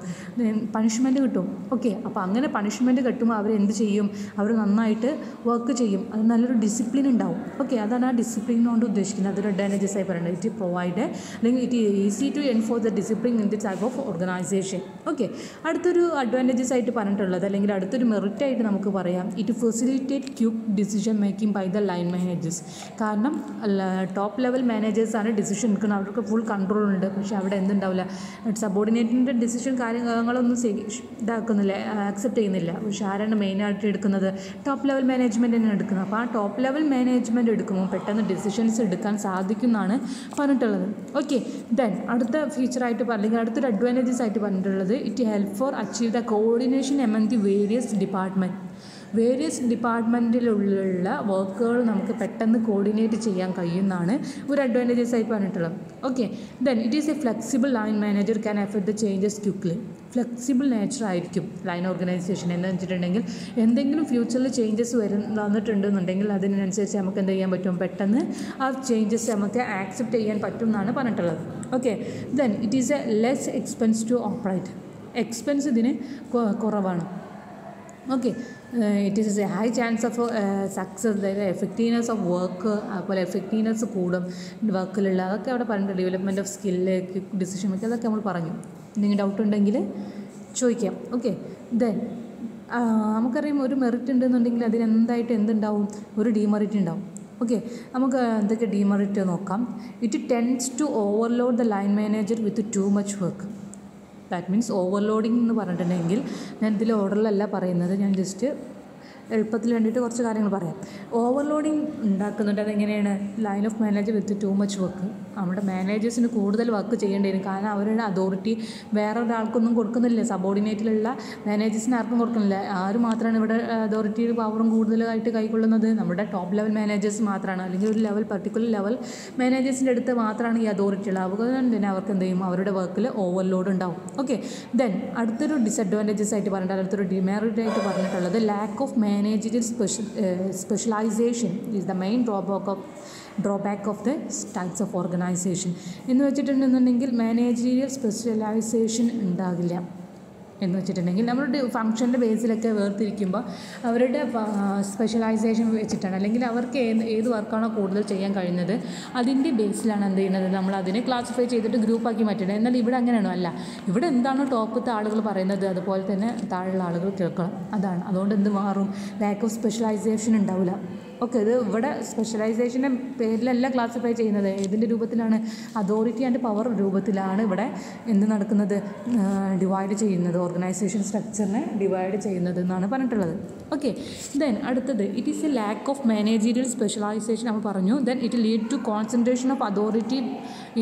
പണിഷ്മെൻറ്റ് കിട്ടും. ഓക്കെ. അപ്പോൾ അങ്ങനെ പണിഷ്മെൻറ്റ് കിട്ടുമ്പോൾ അവരെന്ത് ചെയ്യും, അവർ നന്നായിട്ട് വർക്ക് ചെയ്യും, അത് നല്ലൊരു ഡിസിപ്ലിൻ ഉണ്ടാവും. ഓക്കെ. അതാണ് ആ ഡിസിപ്ലിൻ കൊണ്ട് ഉദ്ദേശിക്കുന്നത്. അതൊരു അഡ്വാൻറ്റേജസ് ആയി പറയുന്നത് ഇറ്റ് പ്രൊവൈഡ് അല്ലെങ്കിൽ it easy to enforce the discipline in the type of organization. Okay. അടുത്തൊരു അഡ്വാൻറ്റേജസ് ആയിട്ട് പറഞ്ഞിട്ടുള്ളത് അല്ലെങ്കിൽ അടുത്തൊരു മെറിറ്റ് ആയിട്ട് നമുക്ക് പറയാം it facilitate quick decision making by the line managers. കാരണം ടോപ്പ് ലെവൽ മാനേജേഴ്സാണ് ഡിസിഷൻ എടുക്കുന്നത്, അവർക്ക് ഫുൾ കൺട്രോൾ ഉണ്ട്. പക്ഷേ അവിടെ എന്തുണ്ടാവില്ല, സബോർഡിനേറ്റിൻ്റെ ഡിസിഷൻ കാര്യങ്ങളൊന്നും ഇതാക്കുന്നില്ല, ആക്സെപ്റ്റ് ചെയ്യുന്നില്ല. പക്ഷേ ആരാണ് മെയിനായിട്ട് എടുക്കുന്നത്, ടോപ്പ് ലെവൽ മാനേജ്മെൻറ്റ് തന്നെയാണ് എടുക്കുന്നത്. അപ്പോൾ ആ ടോപ്പ് ലെവൽ മാനേജ്മെൻറ്റ് എടുക്കുമ്പോൾ പെട്ടെന്ന് ഡിസിഷൻസ് എടുക്കാൻ സാധിക്കുമെന്നാണ് പറഞ്ഞിട്ടുള്ളത്. ഓക്കെ. ദെൻ അടുത്ത ഫീച്ചറായിട്ട് അല്ലെങ്കിൽ അടുത്തൊരു അഡ്വാൻറ്റേജസ് ആയിട്ട് പറഞ്ഞിട്ടുള്ളത് it help for achieve the coordination among the various ഡിപ്പാർട്ട്മെൻറ്റിലുള്ള വർക്കുകൾ നമുക്ക് പെട്ടെന്ന് കോർഡിനേറ്റ് ചെയ്യാൻ കഴിയുന്നതാണ് ഒരു അഡ്വാൻറ്റേജസ് ആയി പറഞ്ഞിട്ടുള്ളത്. Okay. Then it is A flexible line manager can effect the changes quickly. Flexible nature ആയിരിക്കും ലൈൻ ഓർഗനൈസേഷൻ. എന്ന് വെച്ചിട്ടുണ്ടെങ്കിൽ എന്തെങ്കിലും ഫ്യൂച്ചറിൽ ചേഞ്ചസ് വന്നിട്ടുണ്ടെന്നുണ്ടെങ്കിൽ അതിനനുസരിച്ച് നമുക്ക് എന്ത് ചെയ്യാൻ പറ്റും, പെട്ടെന്ന് ആ ചേഞ്ചസ് നമുക്ക് ആക്സെപ്റ്റ് ചെയ്യാൻ പറ്റും എന്നാണ് പറഞ്ഞിട്ടുള്ളത്. Okay. Then it is a less expense to operate. Expense ഇതിന് കുറവാണ്. Okay, it is a high chance of success, അതായത് എഫക്റ്റീവ്നെസ് ഓഫ് വർക്ക്, അതുപോലെ എഫക്റ്റീവ്നെസ് കൂടും വർക്കിലുള്ള, അതൊക്കെ അവിടെ പറഞ്ഞിട്ടുണ്ട്. Development of skill, quick decision making, അതൊക്കെ നമ്മൾ പറഞ്ഞു. എന്തെങ്കിലും ഡൗട്ട് ഉണ്ടെങ്കിൽ ചോദിക്കാം. ഓക്കെ, ദെൻ നമുക്കറിയാം ഒരു മെറിറ്റ് ഉണ്ടെന്നുണ്ടെങ്കിൽ അതിനെന്തായിട്ട് എന്തുണ്ടാവും, ഒരു ഡീമെറിറ്റ് ഉണ്ടാവും. ഓക്കെ, നമുക്ക് എന്തൊക്കെ ഡീമെറിറ്റ് നോക്കാം. It tends to overload the line manager with too much work. That means overloading എന്ന് പറഞ്ഞിട്ടുണ്ടെങ്കിൽ, ഞാൻ ഇതിൽ ഓർഡറിലല്ല പറയുന്നത്, ഞാൻ ജസ്റ്റ് എളുപ്പത്തിൽ വേണ്ടിയിട്ട് കുറച്ച് കാര്യങ്ങൾ പറയാം. ഓവർലോഡിങ് ഉണ്ടാക്കുന്നുണ്ട്. അതെങ്ങനെയാണ്? Line of manager with too much work. നമ്മുടെ മാനേജേഴ്സിന് കൂടുതൽ വർക്ക് ചെയ്യേണ്ടി വരും. കാരണം അവരുടെ അതോറിറ്റി വേറെ ഒരാൾക്കൊന്നും കൊടുക്കുന്നില്ല. സബോർഡിനേറ്റിലുള്ള മാനേജേഴ്സിന് ആർക്കും കൊടുക്കുന്നില്ല. ആര് മാത്രമാണ് ഇവിടെ അതോറിറ്റി പവറും കൂടുതലായിട്ട് കൈക്കൊള്ളുന്നത്? നമ്മുടെ ടോപ്പ് ലെവൽ മാനേജേഴ്സ് മാത്രമാണ്. അല്ലെങ്കിൽ ഒരു ലെവൽ, പർട്ടിക്കുലർ ലെവൽ മാനേജേഴ്സിൻ്റെ അടുത്ത് മാത്രമാണ് ഈ അതോറിറ്റി ഉള്ളത്. അതുകൊണ്ട് തന്നെ അവർക്ക് എന്ത് ചെയ്യും? അവരുടെ വർക്കിൽ ഓവർലോഡ് ഉണ്ടാവും. ഓക്കെ, ദെൻ അടുത്തൊരു ഡിസഡ്വാൻറ്റേജസ് ആയിട്ട് പറഞ്ഞിട്ട്, അടുത്തൊരു ഡിമെറിറ്റ് ആയിട്ട് പറഞ്ഞിട്ടുള്ളത് lack of managerial specialization is the main drawback of the types of organization. എന്ന് വെച്ചിട്ടുണ്ടെന്നുണ്ടെങ്കിൽ മാനേജീരിയൽ സ്പെഷ്യലൈസേഷൻ ഉണ്ടാകില്ല. എന്ന് വെച്ചിട്ടുണ്ടെങ്കിൽ നമ്മളുടെ ഫംഗ്ഷൻ്റെ ബേസിലൊക്കെ വേർതിരിക്കുമ്പോൾ അവരുടെ സ്പെഷ്യലൈസേഷൻ വെച്ചിട്ടാണ്, അല്ലെങ്കിൽ അവർക്ക് ഏത് വർക്കാണോ കൂടുതൽ ചെയ്യാൻ കഴിയുന്നത് അതിൻ്റെ ബേസിലാണ് എന്ത് ചെയ്യുന്നത്, നമ്മൾ അതിനെ ക്ലാസിഫൈ ചെയ്തിട്ട് ഗ്രൂപ്പാക്കി മാറ്റുന്നത്. എന്നാൽ ഇവിടെ അങ്ങനെയാണോ? അല്ല. ഇവിടെ എന്താണോ ടോപ്പത്തെ ആളുകൾ പറയുന്നത് അതുപോലെ തന്നെ താഴെയുള്ള ആളുകൾ കേൾക്കണം. അതാണ്. അതുകൊണ്ട് എന്ത് മാറും? ലാക്ക് ഓഫ് സ്പെഷ്യലൈസേഷൻ ഉണ്ടാവില്ല. ഓക്കെ, ഇത് ഇവിടെ സ്പെഷ്യലൈസേഷൻ്റെ പേരിലല്ല ക്ലാസിഫൈ ചെയ്യുന്നത്. ഏതിൻ്റെ രൂപത്തിലാണ്? അതോറിറ്റി ആൻഡ് പവർ രൂപത്തിലാണ് ഇവിടെ എന്ത് നടക്കുന്നത്? ഡിവൈഡ് ചെയ്യുന്നത്. ഓർഗനൈസേഷൻ സ്ട്രക്ചറിനെ ഡിവൈഡ് ചെയ്യുന്നത് എന്നാണ് പറഞ്ഞിട്ടുള്ളത്. ഓക്കെ, ദെൻ അടുത്തത് it is a lack of managerial specialization നമ്മൾ പറഞ്ഞു. Then it lead to concentration of authority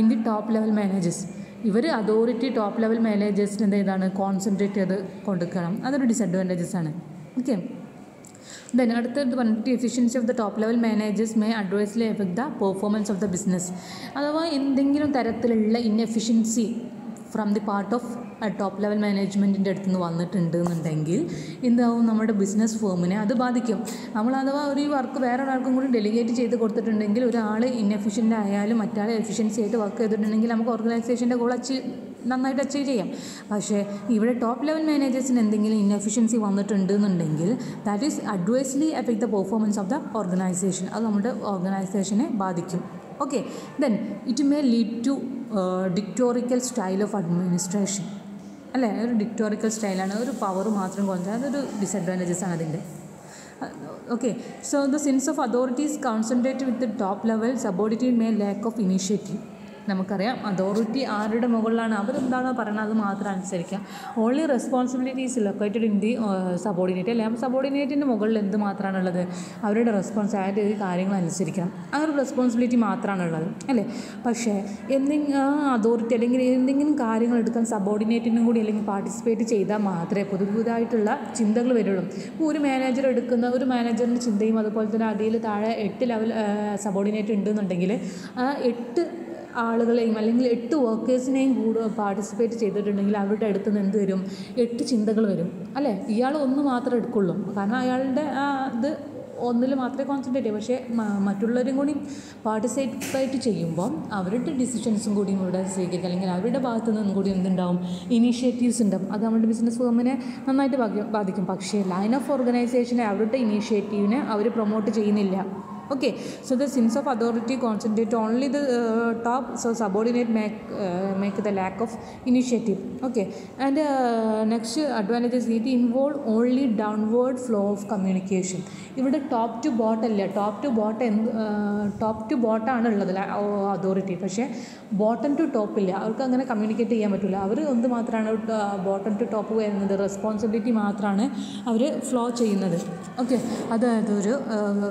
in the top level managers. ഇവർ അതോറിറ്റി ടോപ്പ് ലെവൽ മാനേജേഴ്സിന് എന്താണ് കോൺസെൻട്രേറ്റ് ചെയ്ത് കൊടുക്കണം. അതൊരു ഡിസഡ്വാൻറ്റേജസ് ആണ്. ഓക്കെ, ദെൻ അടുത്തത് പറഞ്ഞിട്ട് efficiency of the top level managers may adversely affect the performance of the business. അഥവാ എന്തെങ്കിലും തരത്തിലുള്ള inefficiency from the part of top level മാനേജ്മെൻറ്റിൻ്റെ അടുത്ത് നിന്ന് വന്നിട്ടുണ്ട് എന്നുണ്ടെങ്കിൽ എന്താവും? നമ്മുടെ ബിസിനസ് ഫേമിനെ അത് ബാധിക്കും. നമ്മൾ അഥവാ ഒരു വർക്ക് വേറെ ഒരാൾക്കും കൂടി ഡെലിഗേറ്റ് ചെയ്ത് കൊടുത്തിട്ടുണ്ടെങ്കിൽ ഒരാൾ ഇൻഎഫിഷ്യൻ്റ് ആയാലും മറ്റാൾ എഫിഷ്യൻസി ആയിട്ട് വർക്ക് ചെയ്തിട്ടുണ്ടെങ്കിൽ നമുക്ക് ഓർഗനൈസേഷൻ്റെ ഗോൾ നന്നായിട്ട് അച്ചീവ് ചെയ്യാം. പക്ഷേ ഇവിടെ ടോപ്പ് ലെവൽ മാനേജേഴ്സിന് എന്തെങ്കിലും ഇൻഎഫിഷ്യൻസി വന്നിട്ടുണ്ട് എന്നുണ്ടെങ്കിൽ that is adversely affect the performance of the organization. അത് നമ്മുടെ ഓർഗനൈസേഷനെ ബാധിക്കും. Okay, then it may lead to dictatorial style of administration. അല്ലേ, ഒരു ഡിക്റ്റോറിക്കൽ സ്റ്റൈലാണ്, ഒരു പവർ മാത്രം കൊണ്ടുവരാൻ. അതൊരു ഡിസഡ്വാൻറ്റേജസ് ആണ് അതിൻ്റെ. Okay, so the sense of authorities concentrate with the top level subordinate may lack of initiative. നമുക്കറിയാം അതോറിറ്റി ആരുടെ മുകളിലാണ്, അവരെന്താണോ പറയുന്നത് അത് മാത്രം അനുസരിക്കുക. Only responsibilities located in the subordinate. അല്ലേ, സബോർഡിനേറ്റിൻ്റെ മുകളിൽ എന്ത് മാത്രമാണുള്ളത്? അവരുടെ റെസ്പോൺസിബിലിറ്റി കാര്യങ്ങൾ അനുസരിക്കണം. ആ ഒരു റെസ്പോൺസിബിലിറ്റി മാത്രമാണുള്ളത്. അല്ലേ, പക്ഷേ അതോറിറ്റി അല്ലെങ്കിൽ എന്തെങ്കിലും കാര്യങ്ങൾ എടുക്കാൻ സബോർഡിനേറ്റിനും കൂടി അല്ലെങ്കിൽ പാർട്ടിസിപ്പേറ്റ് ചെയ്താൽ മാത്രമേ പുതുതായിട്ടുള്ള ചിന്തകൾ വരുള്ളൂ. ഇപ്പോൾ ഒരു മാനേജർ എടുക്കുന്ന ഒരു മാനേജറിൻ്റെ ചിന്തയും അതുപോലെ തന്നെ അടിയിൽ താഴെ 8 ലെവൽ സബോർഡിനേറ്റ് ഉണ്ടെന്നുണ്ടെങ്കിൽ ആ 8 ആളുകളെയും അല്ലെങ്കിൽ 8 വർക്കേഴ്സിനെയും കൂടെ പാർട്ടിസിപ്പേറ്റ് ചെയ്തിട്ടുണ്ടെങ്കിൽ അവരുടെ അടുത്ത് നിന്ന് എന്ത് വരും? 8 ചിന്തകൾ വരും. അല്ലേ, ഇയാൾ ഒന്ന് മാത്രമേ എടുക്കുള്ളൂ. കാരണം അയാളുടെ ഇത് ഒന്നിൽ മാത്രമേ കോൺസെൻട്രേറ്റ് ചെയ്യൂ. പക്ഷേ മറ്റുള്ളവരും കൂടി പാർട്ടിസിപ്പേറ്റ് ചെയ്യുമ്പോൾ അവരുടെ ഡിസിഷൻസും കൂടിയും ഇവിടെ സ്വീകരിക്കുക, അല്ലെങ്കിൽ അവരുടെ ഭാഗത്തു നിന്നും കൂടി എന്തുണ്ടാവും? ഇനീഷ്യേറ്റീവ്സ് ഉണ്ടാവും. അത് നമ്മുടെ ബിസിനസ് ഫേമിനെ നന്നായിട്ട് ബാധിക്കും. പക്ഷേ ലൈൻ ഓഫ് ഓർഗനൈസേഷനെ അവരുടെ ഇനീഷ്യേറ്റീവിനെ അവർ പ്രൊമോട്ട് ചെയ്യുന്നില്ല. Okay, so the sense of authority concentrate only the top, so subordinate make the lack of initiative. Okay, and next advantage is it involve only downward flow of communication. ഇവിടെ top two boat അല്ല, top two ബോട്ടാണ് ഉള്ളത് authority. പക്ഷേ bottom to top ഇല്ല. അവർക്ക് അങ്ങനെ communicate ചെയ്യാൻ പറ്റില്ല. അവർ എന്ത് മാത്രമാണ് ബോട്ടം ടു ടോപ്പ് വരുന്നത്? റെസ്പോൺസിബിലിറ്റി മാത്രമാണ് അവർ ഫ്ലോ ചെയ്യുന്നത്. ഓക്കെ, അതൊരു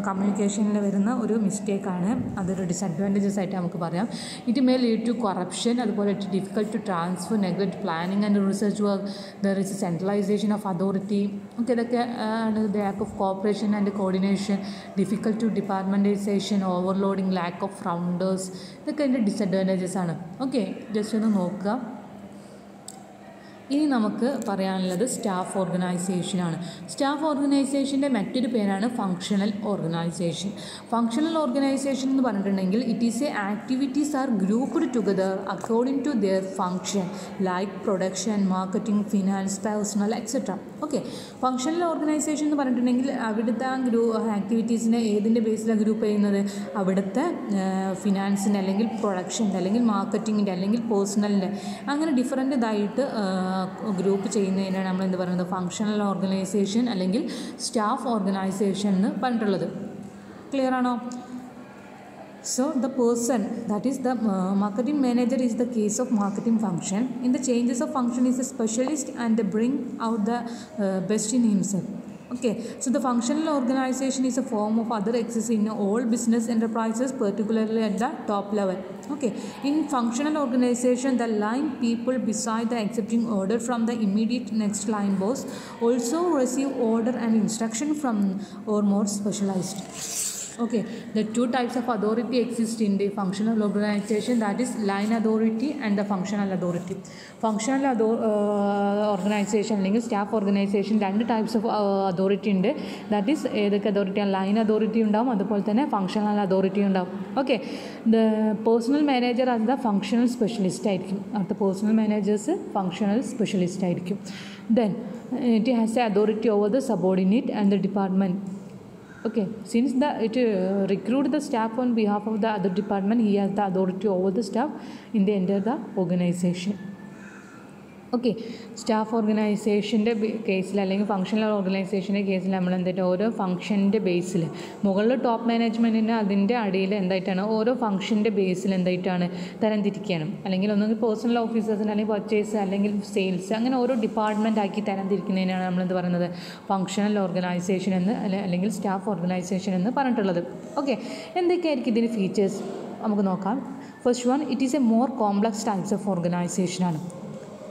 കമ്മ്യൂണിക്കേഷനിൽ വരുന്ന ഒരു മിസ്റ്റേക്കാണ്. അതൊരു ഡിസഡ്വാൻറ്റേജസ് ആയിട്ട് നമുക്ക് പറയാം. It may lead to corruption, അതുപോലെ it difficult to transfer, neglect planning and research work, there is centralization of authority. Okay, ഇതൊക്കെ ആണ് lack of cooperation and coordination, difficult to departmentalization, overloading, lack of founders. ഇതൊക്കെ അതിൻ്റെ disadvantages ആണ്. Okay, just ഒന്ന് നോക്കുക. ഇനി നമുക്ക് പറയാനുള്ളത് സ്റ്റാഫ് ഓർഗനൈസേഷനാണ്. സ്റ്റാഫ് ഓർഗനൈസേഷൻ്റെ മറ്റൊരു പേരാണ് ഫങ്ഷണൽ ഓർഗനൈസേഷൻ. ഫങ്ഷണൽ ഓർഗനൈസേഷൻ എന്ന് പറഞ്ഞിട്ടുണ്ടെങ്കിൽ it is a activities are grouped together according to their function like production, marketing, finance, personnel etcetera. Okay, functional organization എന്ന് പറഞ്ഞിട്ടുണ്ടെങ്കിൽ അവിടുത്തെ ആക്ടിവിറ്റീസിനെ ഏതിൻ്റെ ബേസിലാണ് ഗ്രൂപ്പ് ചെയ്യുന്നത്? അവിടുത്തെ ഫിനാൻസിൻ്റെ അല്ലെങ്കിൽ പ്രൊഡക്ഷൻ്റെ അല്ലെങ്കിൽ മാർക്കറ്റിങ്ങിൻ്റെ അല്ലെങ്കിൽ പേഴ്സണലിൻ്റെ അങ്ങനെ ഡിഫറൻ്റ് ഇതായിട്ട് ഗ്രൂപ്പ് ചെയ്യുന്നതിനാണ് നമ്മൾ എന്ത് പറയുന്നത്? ഫങ്ഷണൽ ഓർഗനൈസേഷൻ അല്ലെങ്കിൽ സ്റ്റാഫ് ഓർഗനൈസേഷൻ എന്ന് പറഞ്ഞിട്ടുള്ളത്. ക്ലിയർ ആണോ? So the person, that is the marketing manager, is the case of marketing function. In the changes of function is a specialist and bring out the best in himself. Okay, so the functional organization is a form of other exists in all business enterprises, particularly at the top level. Okay, in functional organization, the line people beside the accepting order from the immediate next line boss also receive order and instruction from or more specialized. Okay, the two types of authority exist in the functional organization, that is line authority and the functional authority. Functional organization അല്ലെങ്കിൽ staff organisation രണ്ട് types of authority ഉണ്ട്. That is ഏതൊക്കെ അതോറിറ്റിയാണ്? Line authority ഉണ്ടാവും, അതുപോലെ തന്നെ functional authority ഉണ്ടാവും. Okay, the personal manager അത് the functional specialist ആയിരിക്കും. അടുത്ത പേഴ്സണൽ മാനേജേഴ്സ് ഫങ്ഷണൽ സ്പെഷ്യലിസ്റ്റ് ആയിരിക്കും. Then it has A authority over the subordinate and the department. Okay, since it recruit the staff on behalf of the other department, he has the authority over the staff in the entire the organization. Okay, staff ഓർഗനൈസേഷൻ്റെ കേസിൽ അല്ലെങ്കിൽ functional ഓർഗനൈസേഷൻ്റെ കേസിൽ നമ്മൾ എന്തായിട്ട് ഓരോ ഫംഗ്ഷൻ്റെ ബേസിൽ മുകളിൽ top മാനേജ്മെൻറ്റിന് അതിൻ്റെ അടിയിൽ എന്തായിട്ടാണ് ഓരോ ഫംഗ്ഷൻ്റെ ബേസിൽ എന്തായിട്ടാണ് തരംതിരിക്കുകയാണ്. അല്ലെങ്കിൽ ഒന്നെങ്കിൽ പേഴ്സണൽ ഓഫീസേഴ്സിന് അല്ലെങ്കിൽ പർച്ചേസ് അല്ലെങ്കിൽ സെയിൽസ് അങ്ങനെ ഓരോ ഡിപ്പാർട്ട്മെൻ്റ് ആക്കി തരംതിരിക്കുന്നതിനാണ് നമ്മളെന്ത് പറയുന്നത്? ഫങ്ഷണൽ ഓർഗനൈസേഷൻ എന്ന് അല്ലെങ്കിൽ സ്റ്റാഫ് ഓർഗനൈസേഷൻ എന്ന് പറഞ്ഞിട്ടുള്ളത്. ഓക്കെ, എന്തൊക്കെയായിരിക്കും ഇതിന് ഫീച്ചേഴ്സ് നമുക്ക് നോക്കാം. First one, it is a more complex types of ഓർഗനൈസേഷനാണ്.